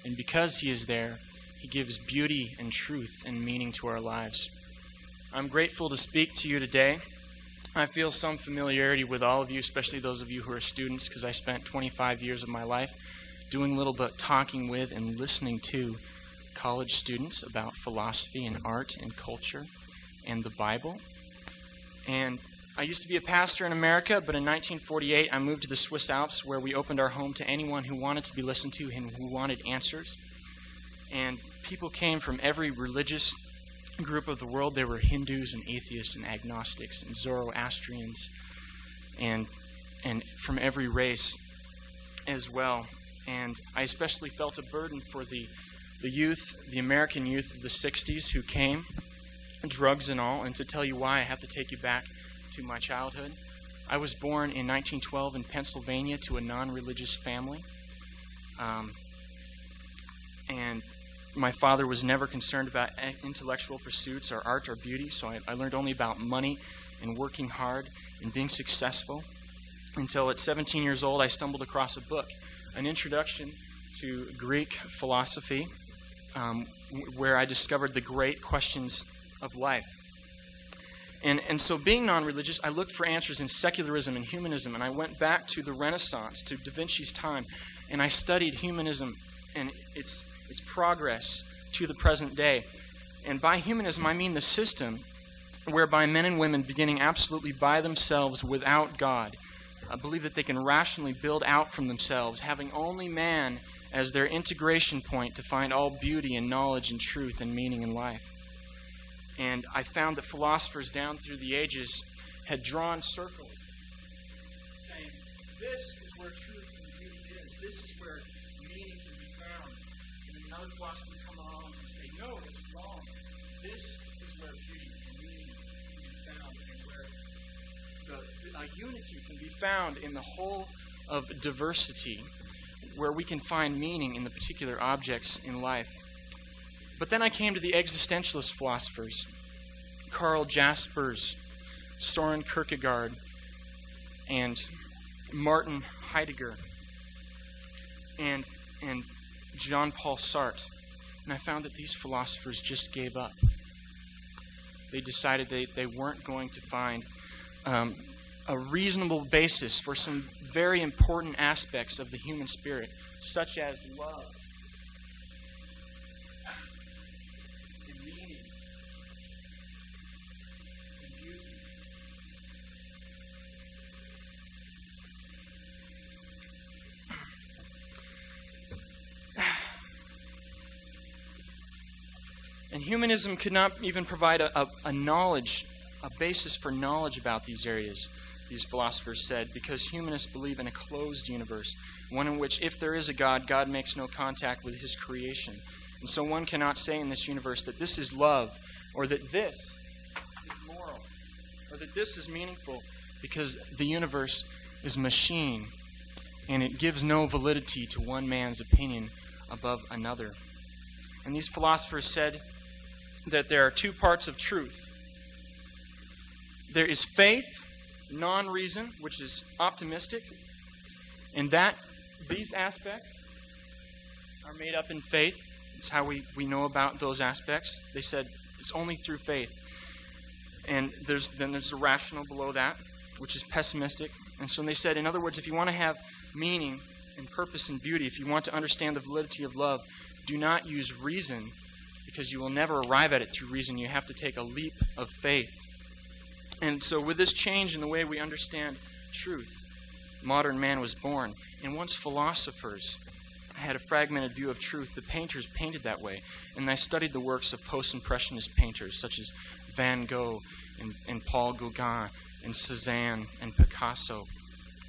And because He is there, He gives beauty and truth and meaning to our lives. I'm grateful to speak to you today. I feel some familiarity with all of you, especially those of you who are students, because I spent 25 years of my life doing little but talking with and listening to college students about philosophy and art and culture and the Bible. And I used to be a pastor in America, but in 1948 I moved to the Swiss Alps, where we opened our home to anyone who wanted to be listened to and who wanted answers. And people came from every religious group of the world. There were Hindus and atheists and agnostics and Zoroastrians and from every race as well. And I especially felt a burden for the youth, the American youth of the 60s who came, drugs and all. And to tell you why, I have to take you back to my childhood. I was born in 1912 in Pennsylvania to a non-religious family. And my father was never concerned about intellectual pursuits or art or beauty, so I learned only about money and working hard and being successful until at 17 years old I stumbled across a book, an introduction to Greek philosophy, where I discovered the great questions of life. And so being non-religious, I looked for answers in secularism and humanism, and I went back to the Renaissance, to Da Vinci's time, and I studied humanism and its progress to the present day. And by humanism, I mean the system whereby men and women, beginning absolutely by themselves without God, believe that they can rationally build out from themselves, having only man as their integration point to find all beauty and knowledge and truth and meaning in life. And I found that philosophers down through the ages had drawn circles saying, this is where truth and beauty is. This is where meaning can be found. And then another philosopher would come along and say, no, it's wrong. This is where beauty and meaning can be found, and where a unity can be found in the whole of diversity, where we can find meaning in the particular objects in life. But then I came to the existentialist philosophers, Karl Jaspers, Soren Kierkegaard, and Martin Heidegger, and Jean-Paul Sartre. And I found that these philosophers just gave up. They decided they weren't going to find a reasonable basis for some very important aspects of the human spirit, such as love, And humanism could not even provide a basis for knowledge about these areas, these philosophers said, because humanists believe in a closed universe, one in which if there is a God, God makes no contact with his creation. And so one cannot say in this universe that this is love, or that this is moral, or that this is meaningful, because the universe is a machine, and it gives no validity to one man's opinion above another. And these philosophers said that there are two parts of truth. There is faith, non-reason, which is optimistic, and that these aspects are made up in faith. It's how we know about those aspects. They said it's only through faith. And there's the rational below that, which is pessimistic. And so they said, in other words, if you want to have meaning and purpose and beauty, if you want to understand the validity of love, do not use reason, because you will never arrive at it through reason. You have to take a leap of faith. And so with this change in the way we understand truth, modern man was born. And once philosophers had a fragmented view of truth, the painters painted that way. And I studied the works of post-impressionist painters such as Van Gogh and Paul Gauguin and Cézanne and Picasso.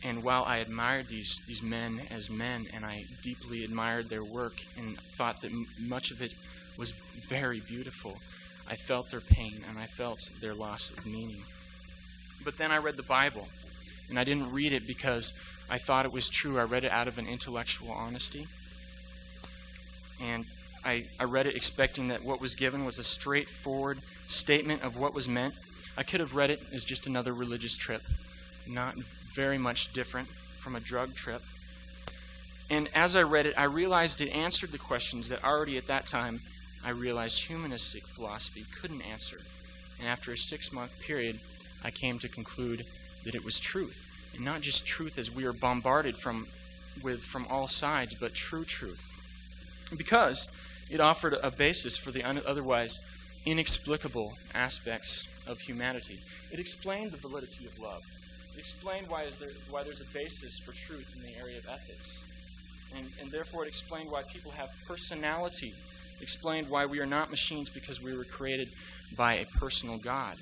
And while I admired these men as men, and I deeply admired their work and thought that much of it was very beautiful, I felt their pain and I felt their loss of meaning. But then I read the Bible, and I didn't read it because I thought it was true. I read it out of an intellectual honesty. And I read it expecting that what was given was a straightforward statement of what was meant. I could have read it as just another religious trip, not very much different from a drug trip. And as I read it, I realized it answered the questions that already at that time I realized humanistic philosophy couldn't answer. And after a 6-month period, I came to conclude that it was truth. And not just truth as we are bombarded from all sides, but true truth. Because it offered a basis for the otherwise inexplicable aspects of humanity. It explained the validity of love. It explained why there's a basis for truth in the area of ethics. And therefore it explained why people have personality. It explained why we are not machines because we were created by a personal God.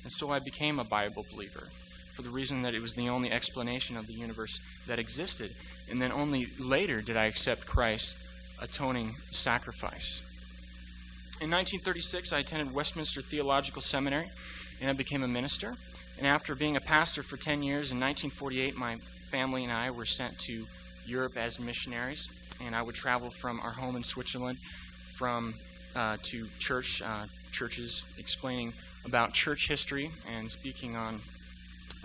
And so I became a Bible believer for the reason that it was the only explanation of the universe that existed. And then only later did I accept Christ's atoning sacrifice. In 1936, I attended Westminster Theological Seminary, and I became a minister. And after being a pastor for 10 years, in 1948, my family and I were sent to Europe as missionaries. And I would travel from our home in Switzerland to churches explaining about church history and speaking on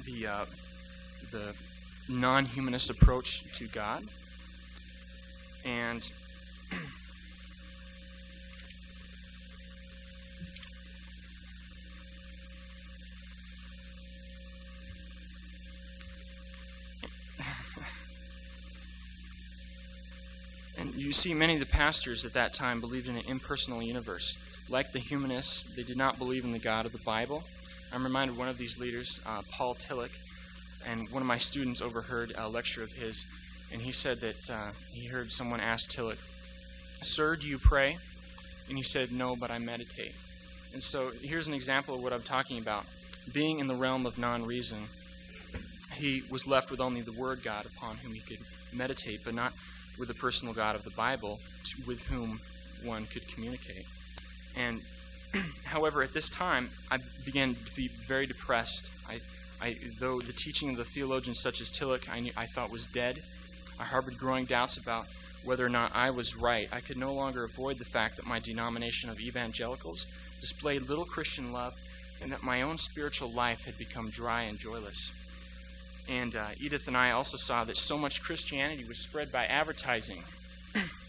the non-humanist approach to God. And you see, many of the pastors at that time believed in an impersonal universe. Like the humanists, they did not believe in the God of the Bible. I'm reminded of one of these leaders, Paul Tillich, and one of my students overheard a lecture of his, and he said that he heard someone ask Tillich, "Sir, do you pray?" And he said, "No, but I meditate." And so here's an example of what I'm talking about. Being in the realm of non-reason, he was left with only the Word God upon whom he could meditate, but not with the personal God of the Bible with whom one could communicate. And however, at this time, I began to be very depressed. Though the teaching of the theologians such as Tillich I thought was dead, I harbored growing doubts about whether or not I was right. I could no longer avoid the fact that my denomination of evangelicals displayed little Christian love and that my own spiritual life had become dry and joyless. And Edith and I also saw that so much Christianity was spread by advertising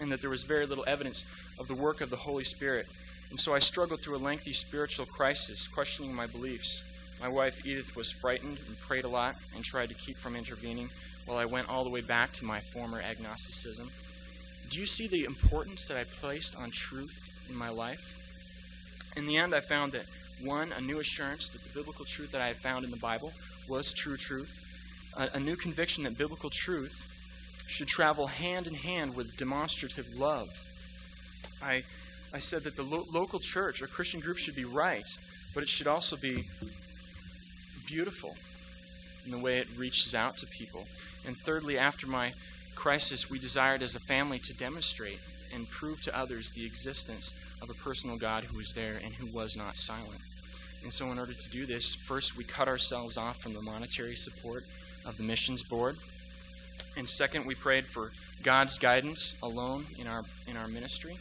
and that there was very little evidence of the work of the Holy Spirit. And so I struggled through a lengthy spiritual crisis, questioning my beliefs. My wife Edith was frightened and prayed a lot and tried to keep from intervening while I went all the way back to my former agnosticism. Do you see the importance that I placed on truth in my life? In the end, I found that, one, a new assurance that the biblical truth that I had found in the Bible was true truth, a new conviction that biblical truth should travel hand in hand with demonstrative love. I I said that the local church or Christian group should be right, but it should also be beautiful in the way it reaches out to people. And thirdly, after my crisis, we desired as a family to demonstrate and prove to others the existence of a personal God who was there and who was not silent. And so in order to do this, first we cut ourselves off from the monetary support of the missions board. And second, we prayed for God's guidance alone in our ministry.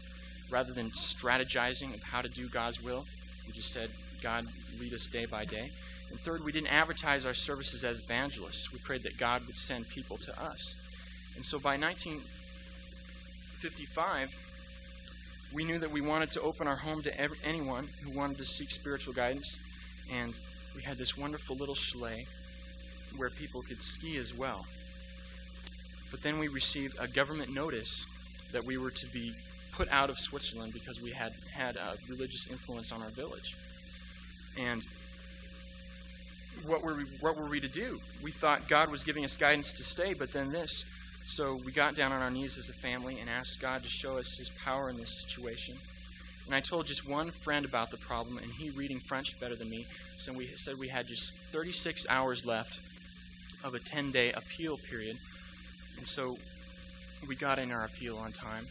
Rather than strategizing of how to do God's will, we just said, God, lead us day by day. And third, we didn't advertise our services as evangelists. We prayed that God would send people to us. And so by 1955, we knew that we wanted to open our home to anyone who wanted to seek spiritual guidance. And we had this wonderful little chalet where people could ski as well. But then we received a government notice that we were to be put out of Switzerland because we had a religious influence on our village. And what were we to do? We thought God was giving us guidance to stay, but then this. So we got down on our knees as a family and asked God to show us his power in this situation. And I told just one friend about the problem, and he, reading French better than me, so we said we had just 36 hours left of a 10-day appeal period. And so we got in our appeal on time,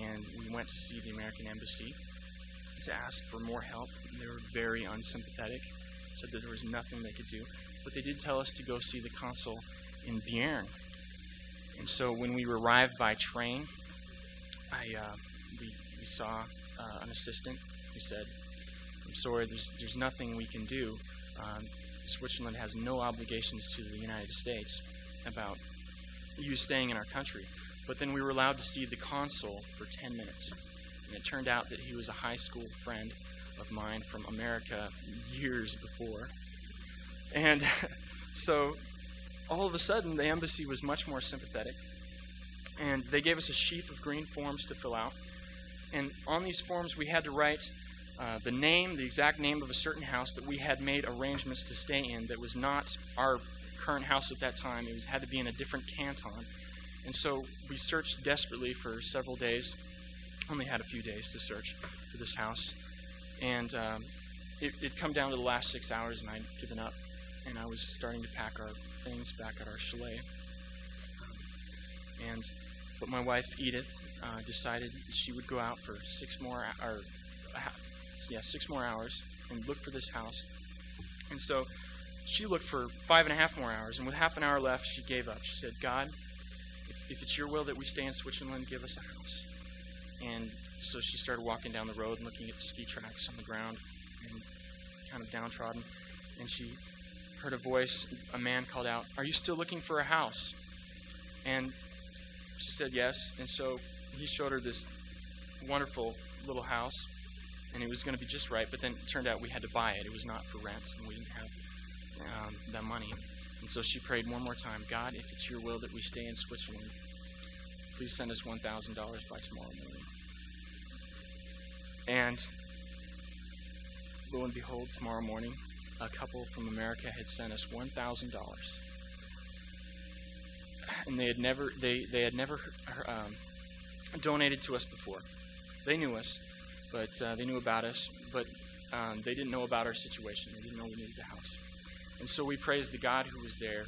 and we went to see the American Embassy to ask for more help. They were very unsympathetic, said that there was nothing they could do. But they did tell us to go see the consul in Bern. And so when we arrived by train, we saw an assistant who said, I'm sorry, there's nothing we can do. Switzerland has no obligations to the United States about you staying in our country. But then we were allowed to see the consul for 10 minutes. And it turned out that he was a high school friend of mine from America years before. And so all of a sudden, the embassy was much more sympathetic. And they gave us a sheaf of green forms to fill out. And on these forms, we had to write the exact name of a certain house that we had made arrangements to stay in that was not our current house at that time. It had to be in a different canton. And so we searched desperately for several days. Only had a few days to search for this house. And it'd come down to the last 6 hours, and I'd given up. And I was starting to pack our things back at our chalet. But my wife, Edith, decided she would go out for 6 more hours and look for this house. And so she looked for 5.5 more hours, and with half an hour left, she gave up. She said, God, if it's your will that we stay in Switzerland, give us a house. And so she started walking down the road and looking at the ski tracks on the ground and kind of downtrodden. And she heard a voice, a man called out, "Are you still looking for a house?" And she said yes. And so he showed her this wonderful little house, and it was going to be just right. But then it turned out we had to buy it. It was not for rent, and we didn't have that money. And so she prayed one more time, God, if it's your will that we stay in Switzerland, please send us $1,000 by tomorrow morning. And lo and behold, tomorrow morning, a couple from America had sent us $1,000. And they had never donated to us before. They knew us, but they knew about us, but they didn't know about our situation. They didn't know we needed the house. And so we praise the God who is there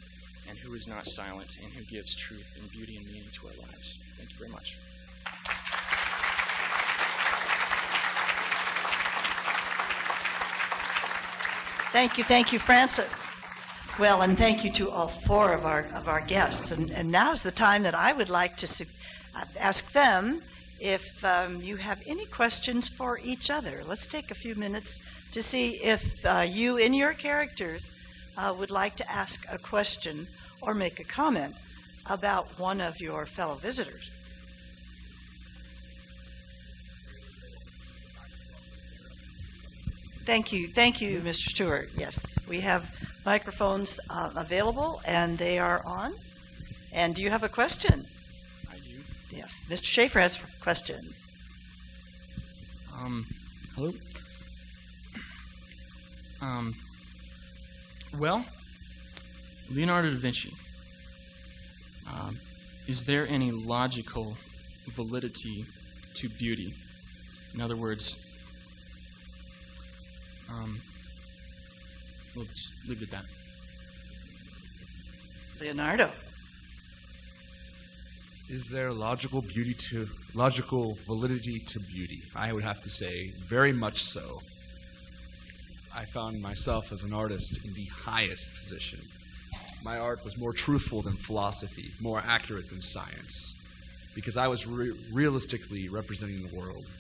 and who is not silent and who gives truth and beauty and meaning to our lives. Thank you very much. Thank you, Francis. Well, and thank you to all 4 of our guests. And now's the time that I would like to ask them if you have any questions for each other. Let's take a few minutes to see if you, in your characters, would like to ask a question or make a comment about one of your fellow visitors. Thank you, Mr. Stewart. Yes, we have microphones available, and they are on. And do you have a question? I do. Yes, Mr. Schaefer has a question. Hello. Well, Leonardo da Vinci, is there any logical validity to beauty? In other words, we'll just leave it at that. Leonardo. Is there logical validity to beauty? I would have to say very much so. I found myself as an artist in the highest position. My art was more truthful than philosophy, more accurate than science, because I was realistically representing the world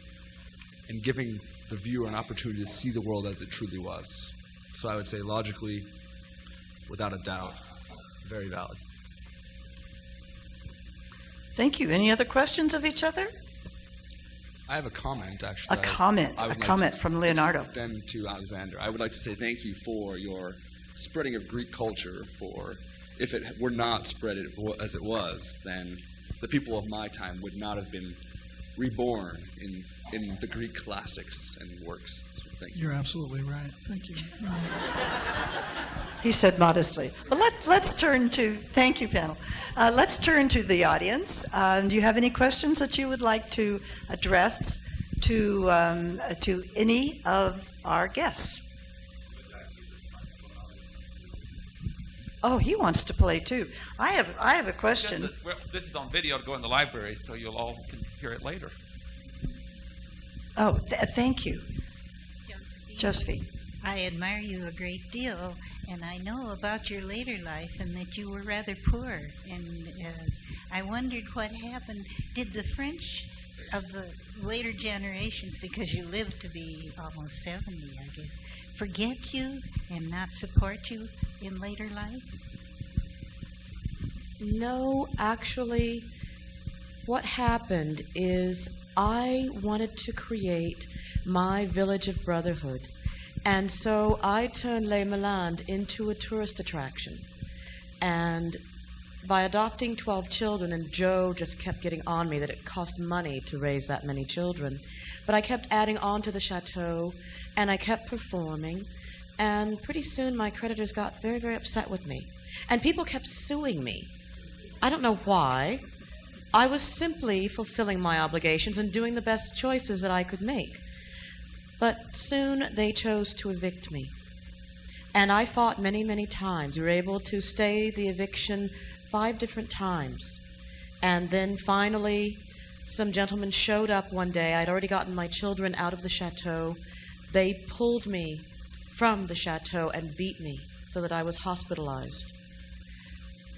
and giving the viewer an opportunity to see the world as it truly was. So I would say logically, without a doubt, very valid. Thank you. Any other questions of each other? I have a comment, actually. A comment from Leonardo. Extend to Alexander. I would like to say thank you for your spreading of Greek culture. For if it were not spread as it was, then the people of my time would not have been reborn in the Greek classics and works. So thank you. You're absolutely right. Thank you. He said modestly. Well, let's turn to, thank you, panel. Let's turn to the audience. Do you have any questions that you would like to address to any of our guests? Oh, he wants to play too. I have a question. This is on video to go in the library, so you'll all can hear it later. Oh, thank you. Josephine. I admire you a great deal, and I know about your later life and that you were rather poor. And I wondered what happened. Did the French of the later generations, because you lived to be almost 70, I guess, forget you and not support you in later life? No, actually, what happened is I wanted to create my village of brotherhood. And so I turned Les Mélandes into a tourist attraction. And by adopting 12 children, and Joe just kept getting on me that it cost money to raise that many children, but I kept adding on to the chateau, and I kept performing, and pretty soon my creditors got very, very upset with me. And people kept suing me. I don't know why. I was simply fulfilling my obligations and doing the best choices that I could make. But soon they chose to evict me. And I fought many, many times. We were able to stay the eviction 5 different times. And then finally, some gentlemen showed up one day. I'd already gotten my children out of the chateau. They pulled me from the chateau and beat me so that I was hospitalized.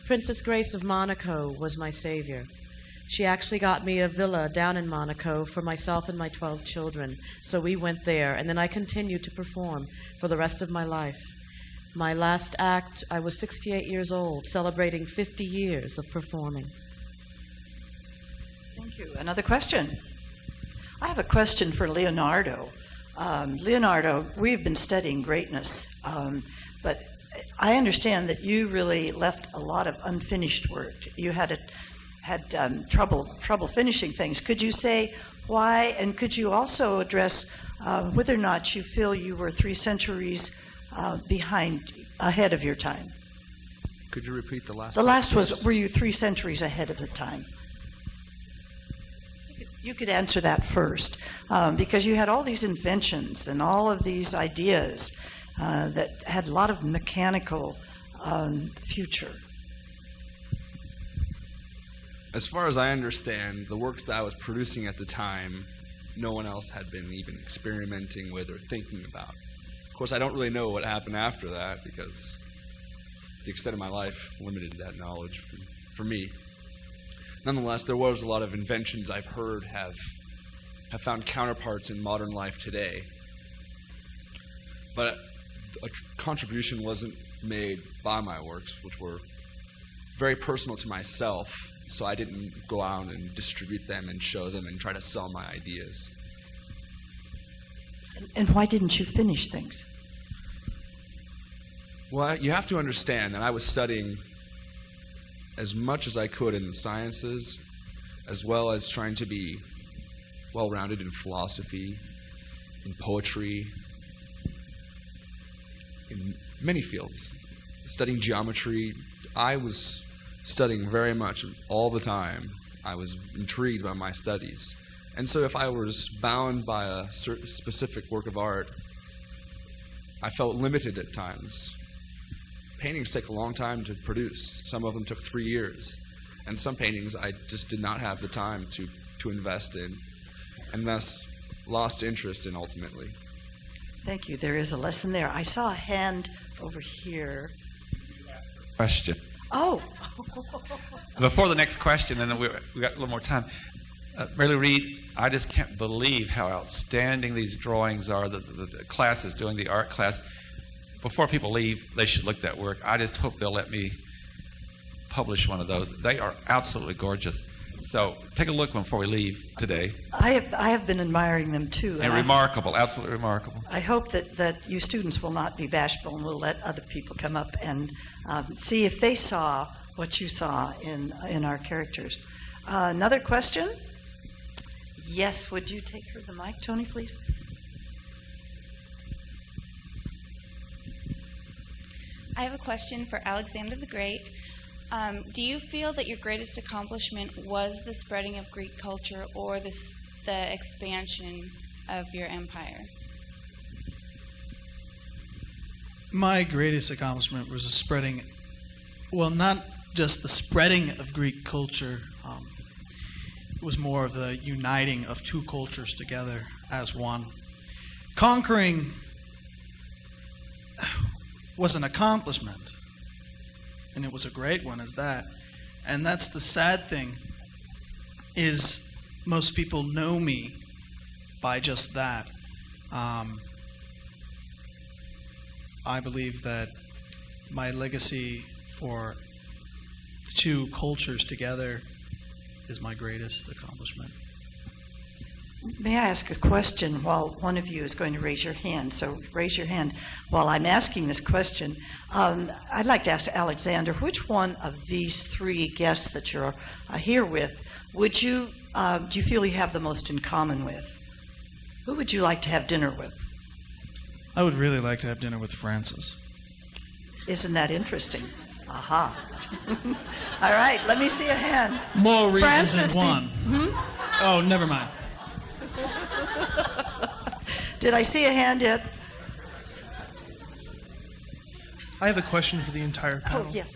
Princess Grace of Monaco was my savior. She actually got me a villa down in Monaco for myself and my 12 children. So we went there, and then I continued to perform for the rest of my life. My last act, I was 68 years old, celebrating 50 years of performing. Thank you. Another question? I have a question for Leonardo. Leonardo, we've been studying greatness, but I understand that you really left a lot of unfinished work. You had trouble finishing things. Could you say why, and could you also address whether or not you feel you were 3 centuries ahead of your time? Could you repeat the last? The last was, were you 3 centuries ahead of the time? You could answer that first, because you had all these inventions and all of these ideas that had a lot of mechanical future. As far as I understand, the works that I was producing at the time, no one else had been even experimenting with or thinking about. Of course, I don't really know what happened after that because the extent of my life limited that knowledge for me. Nonetheless, there was a lot of inventions I've heard have found counterparts in modern life today. But a contribution wasn't made by my works, which were very personal to myself, so I didn't go out and distribute them and show them and try to sell my ideas. And why didn't you finish things? Well, you have to understand that I was studying as much as I could in the sciences, as well as trying to be well-rounded in philosophy, in poetry, in many fields. Studying geometry, I was studying very much all the time. I was intrigued by my studies. And so if I was bound by a certain specific work of art, I felt limited at times. Paintings take a long time to produce. Some of them took 3 years. And some paintings I just did not have the time to invest in, and thus lost interest in ultimately. Thank you. There is a lesson there. I saw a hand over here. Question. Oh. Before the next question, and then we got a little more time. Mary Lou Reed, I just can't believe how outstanding these drawings are. The class is doing the art class. Before people leave, they should look at that work. I just hope they'll let me publish one of those. They are absolutely gorgeous. So take a look before we leave today. I have been admiring them too. And remarkable, absolutely remarkable. I hope that you students will not be bashful and will let other people come up and see if they saw what you saw in our characters. Another question? Yes, would you take her the mic, Tony, please? I have a question for Alexander the Great. Do you feel that your greatest accomplishment was the spreading of Greek culture or the expansion of your empire? My greatest accomplishment was the spreading, well, not just the spreading of Greek culture, it was more of the uniting of two cultures together as one. Conquering was an accomplishment, and it was a great one as that. And that's the sad thing, is most people know me by just that. I believe that my legacy for two cultures together is my greatest accomplishment. May I ask a question while one of you is going to raise your hand? So raise your hand while I'm asking this question. I'd like to ask Alexander, which one of these three guests that you're here with would you do you feel you have the most in common with? Who would you like to have dinner with? I would really like to have dinner with Francis. Isn't that interesting? Aha. All right, let me see a hand. More reasons Francis, than one. Oh, never mind. Did I see a hand yet? I have a question for the entire panel. Oh, yes.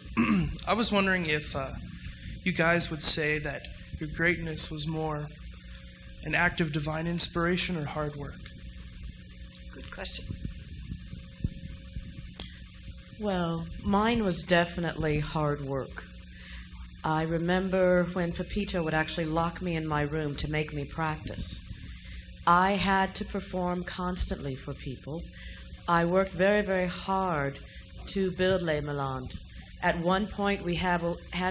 I was wondering if you guys would say that your greatness was more an act of divine inspiration or hard work. Good question. Well, mine was definitely hard work. I remember when Pepito would actually lock me in my room to make me practice. I had to perform constantly for people. I worked very, very hard to build Les Mélandes. At one point, we had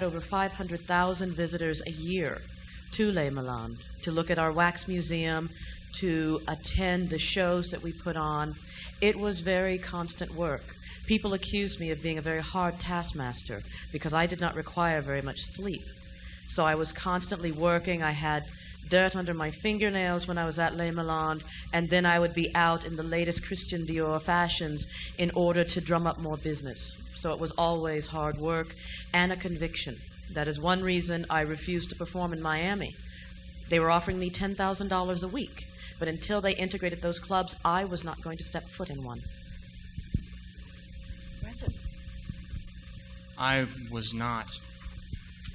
over 500,000 visitors a year to Les Mélandes, to look at our wax museum, to attend the shows that we put on. It was very constant work. People accused me of being a very hard taskmaster because I did not require very much sleep. So I was constantly working. I had dirt under my fingernails when I was at Les Mélandes, and then I would be out in the latest Christian Dior fashions in order to drum up more business. So it was always hard work and a conviction. That is one reason I refused to perform in Miami. They were offering me $10,000 a week, but until they integrated those clubs, I was not going to step foot in one. Francis. I was not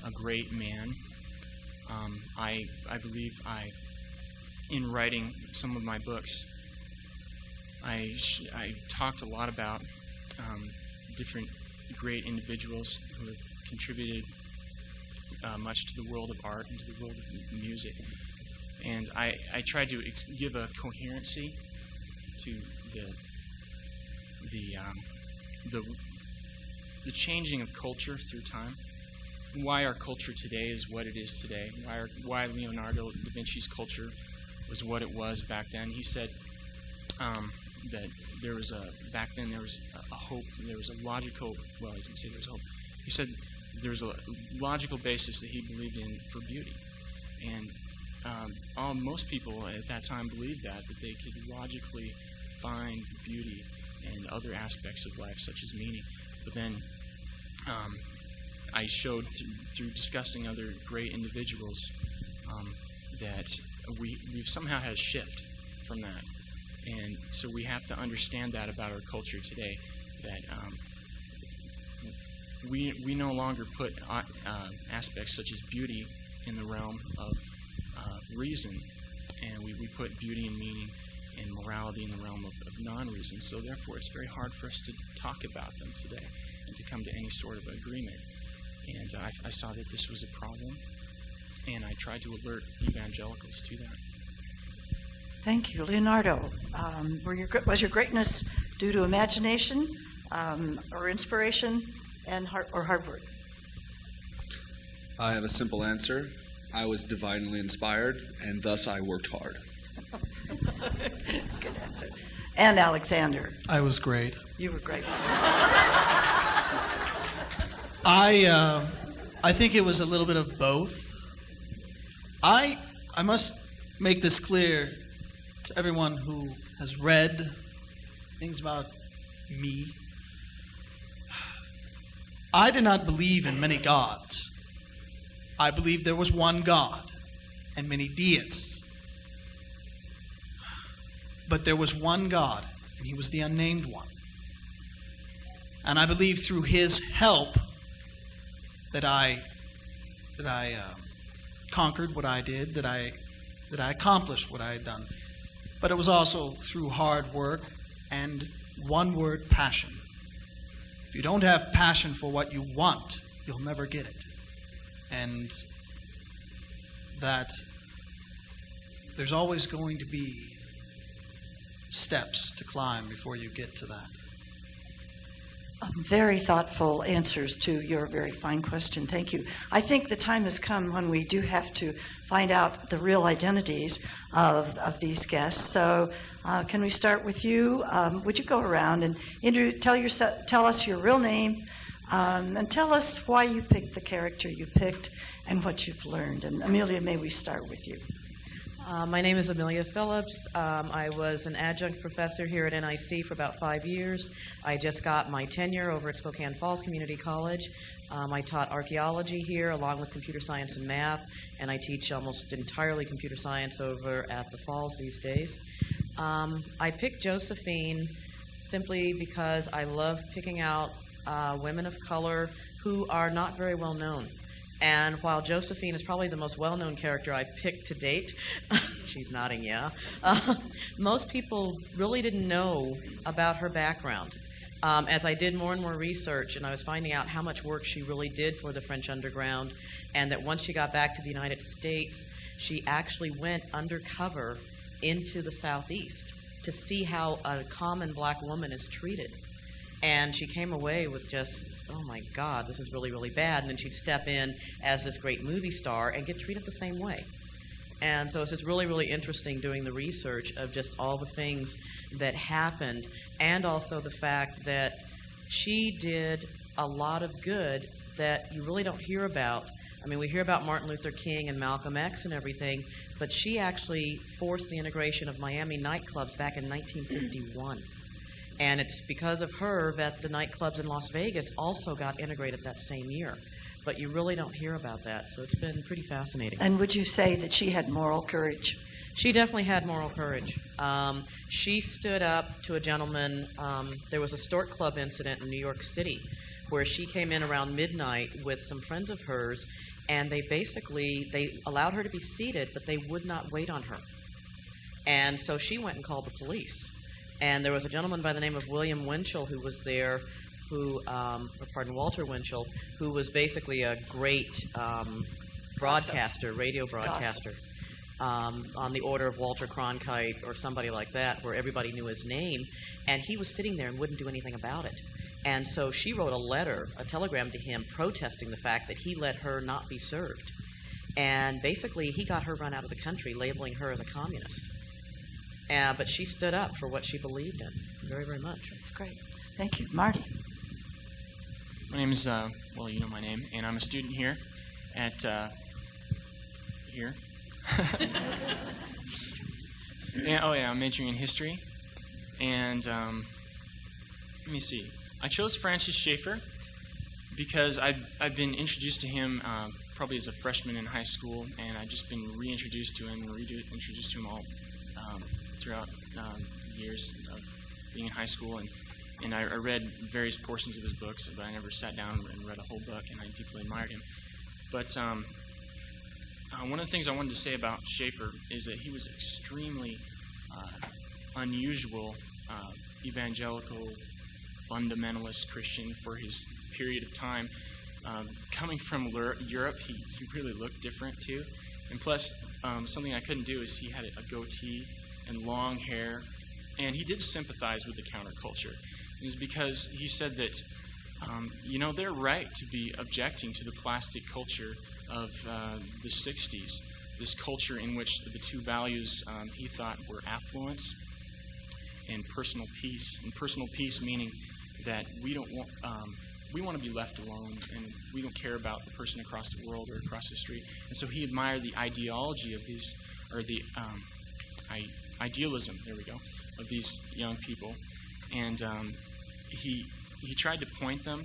a great man. I believe in writing some of my books, I talked a lot about different great individuals who have contributed much to the world of art and to the world of music. And I tried to give a coherency to the changing of culture through time. Why our culture today is what it is today. Why Leonardo da Vinci's culture was what it was back then. He said that there was back then there was a hope. There was a logical. Well, he didn't say there was hope. He said there was a logical basis that he believed in for beauty, and most people at that time believed that they could logically find beauty in other aspects of life, such as meaning. But then I showed through discussing other great individuals that we've somehow had a shift from that. And so we have to understand that about our culture today, that we no longer put aspects such as beauty in the realm of reason, and we put beauty and meaning and morality in the realm of non-reason. So therefore, it's very hard for us to talk about them today and to come to any sort of agreement. And I saw that this was a problem, and I tried to alert evangelicals to that. Thank you. Leonardo, was your greatness due to imagination or inspiration or hard work? I have a simple answer. I was divinely inspired, and thus I worked hard. Good answer. And Alexander. I was great. You were great. I think it was a little bit of both. I must make this clear to everyone who has read things about me. I did not believe in many gods. I believed there was one God and many deists. But there was one God, and he was the unnamed one. And I believe through his help that I conquered what I did, that I accomplished what I had done. But it was also through hard work and, one word, passion. If you don't have passion for what you want, you'll never get it. And that there's always going to be steps to climb before you get to that. Very thoughtful answers to your very fine question. Thank you. I think the time has come when we do have to find out the real identities of these guests. So can we start with you? Would you go around and tell us your real name and tell us why you picked the character you picked and what you've learned. And Amelia, may we start with you? My name is Amelia Phillips. I was an adjunct professor here at NIC for about 5 years. I just got my tenure over at Spokane Falls Community College. I taught archaeology here along with computer science and math, and I teach almost entirely computer science over at the Falls these days. I picked Josephine simply because I love picking out women of color who are not very well known. And while Josephine is probably the most well-known character I've picked to date, she's nodding, yeah, most people really didn't know about her background. As I did more and more research, and I was finding out how much work she really did for the French underground, and that once she got back to the United States, she actually went undercover into the Southeast to see how a common black woman is treated. And she came away with just, oh my God, this is really, really bad. And then she'd step in as this great movie star and get treated the same way. And so it's just really, really interesting doing the research of just all the things that happened, and also the fact that she did a lot of good that you really don't hear about. I mean, we hear about Martin Luther King and Malcolm X and everything, but she actually forced the integration of Miami nightclubs back in 1951. And it's because of her that the nightclubs in Las Vegas also got integrated that same year. But you really don't hear about that, so it's been pretty fascinating. And would you say that she had moral courage? She definitely had moral courage. She stood up to a gentleman. There was a Stork Club incident in New York City where she came in around midnight with some friends of hers, and they allowed her to be seated, but they would not wait on her. And so she went and called the police. And there was a gentleman by the name of William Winchell who was there, Walter Winchell, who was basically a great broadcaster, radio broadcaster, on the order of Walter Cronkite or somebody like that, where everybody knew his name. And he was sitting there and wouldn't do anything about it. And so she wrote a telegram to him protesting the fact that he let her not be served. And basically he got her run out of the country, labeling her as a communist. But she stood up for what she believed in very, very much. That's great. Thank you. Marty. My name is, well, you know my name, and I'm a student here at, here. I'm majoring in history. And, let me see. I chose Francis Schaeffer Because I've been introduced to him probably as a freshman in high school, and I've just been reintroduced to him and reintroduced to him all throughout years of being in high school. And I read various portions of his books, but I never sat down and read a whole book, and I deeply admired him. But one of the things I wanted to say about Schaeffer is that he was extremely unusual evangelical fundamentalist Christian for his period of time. Coming from Europe, he really looked different too. And plus, something I couldn't do is he had a goatee and long hair, and he did sympathize with the counterculture. It was because he said that, they're right to be objecting to the plastic culture of the 60s, this culture in which the two values he thought were affluence and personal peace. And personal peace meaning that we want to be left alone, and we don't care about the person across the world or across the street. And so he admired the ideology of these, or the idealism, there we go, of these young people. And he tried to point them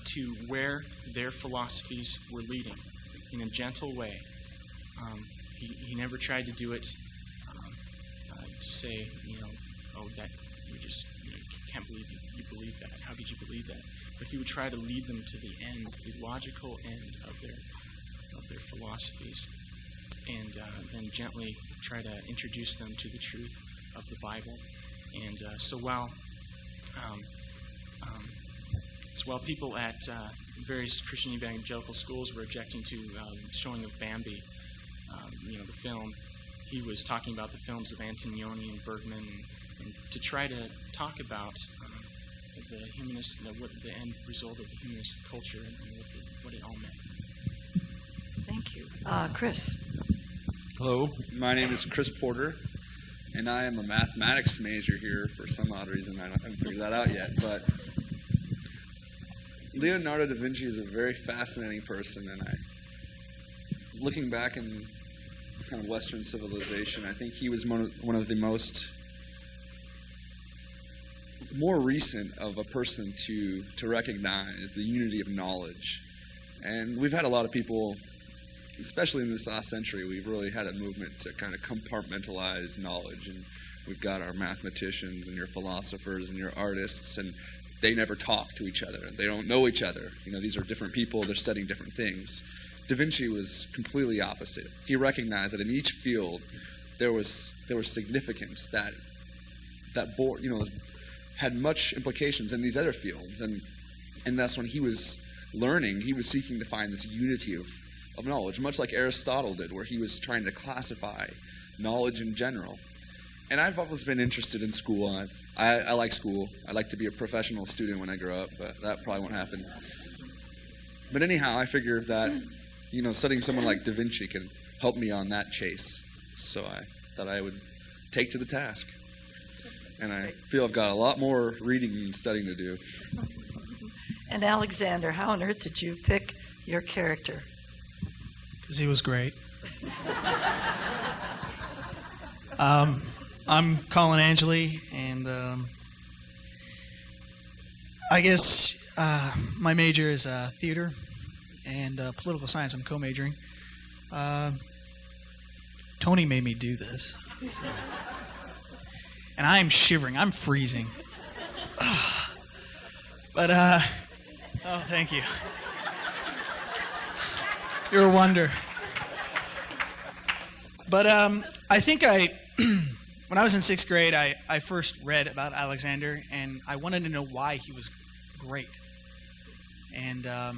to where their philosophies were leading in a gentle way. He never tried to do it to say, that you just can't believe you believe that. How could you believe that? But he would try to lead them to the end, the logical end of their philosophies, and then gently try to introduce them to the truth of the Bible. And so while people at various Christian evangelical schools were objecting to showing of Bambi, the film, he was talking about the films of Antonioni and Bergman, and to try to talk about the humanist, what the end result of the humanist culture and what it all meant. Thank you. Chris. Hello, my name is Chris Porter, and I am a mathematics major here for some odd reason. I haven't figured that out yet, but Leonardo da Vinci is a very fascinating person, and looking back in kind of Western civilization, I think he was one of the more recent of a person to recognize the unity of knowledge. And we've had a lot of people, especially in this last century, we've really had a movement to kind of compartmentalize knowledge. And we've got our mathematicians and your philosophers and your artists, and they never talk to each other. They don't know each other. These are different people. They're studying different things. Da Vinci was completely opposite. He recognized that in each field there was significance that had much implications in these other fields, and thus when he was learning, he was seeking to find this unity of knowledge, much like Aristotle did, where he was trying to classify knowledge in general. And I've always been interested in school. I like school. I like to be a professional student when I grow up, but that probably won't happen. But anyhow, I figured that studying someone like Da Vinci can help me on that chase, so I thought I would take to the task. And I feel I've got a lot more reading and studying to do. And Alexander, how on earth did you pick your character? Because he was great. I'm Colin Angeli, and I guess my major is theater and political science. I'm co-majoring. Tony made me do this. So. And I am shivering. I'm freezing. But, oh, thank you. You're a wonder. But I think when I was in 6th grade, I first read about Alexander, and I wanted to know why he was great. And there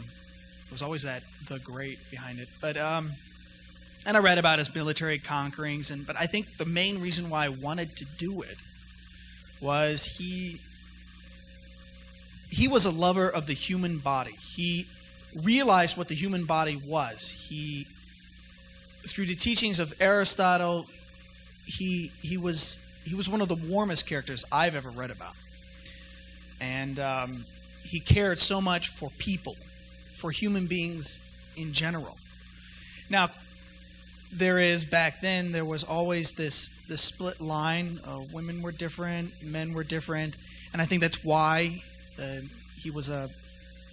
was always the great behind it. But and I read about his military conquerings, but I think the main reason why I wanted to do it was he was a lover of the human body. He realized what the human body was. Through the teachings of Aristotle, he was one of the warmest characters I've ever read about. And he cared so much for people, for human beings in general. Now, back then, there was always this split line. Women were different, men were different, and I think that's why he was a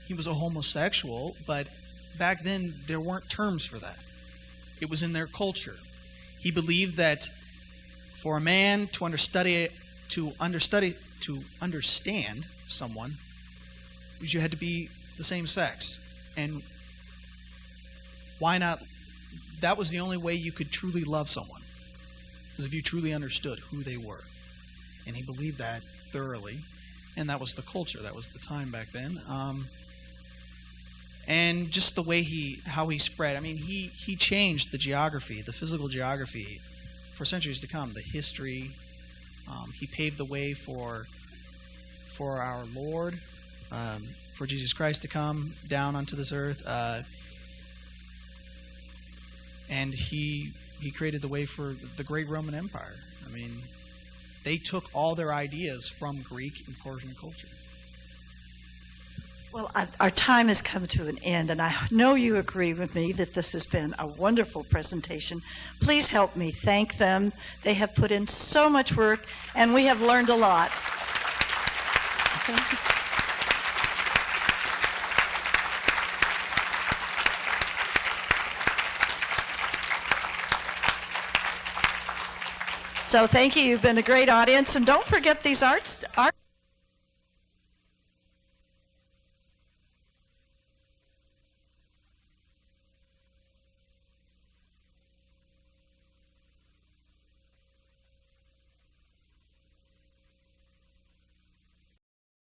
he was a homosexual, but back then there weren't terms for that. It was in their culture. He believed that for a man to understand someone, you had to be the same sex. And why not? That was the only way you could truly love someone, was if you truly understood who they were. And he believed that thoroughly, and that was the culture, that was the time back then. And just the way how he spread. I mean, he changed the geography, the physical geography, for centuries to come. The history. He paved the way for our Lord, for Jesus Christ to come down onto this earth. And he created the way for the great Roman Empire. I mean, they took all their ideas from Greek and Persian culture. Well, our time has come to an end, and I know you agree with me that this has been a wonderful presentation. Please help me thank them. They have put in so much work, and we have learned a lot. Thank you. So thank you. You've been a great audience, and don't forget these art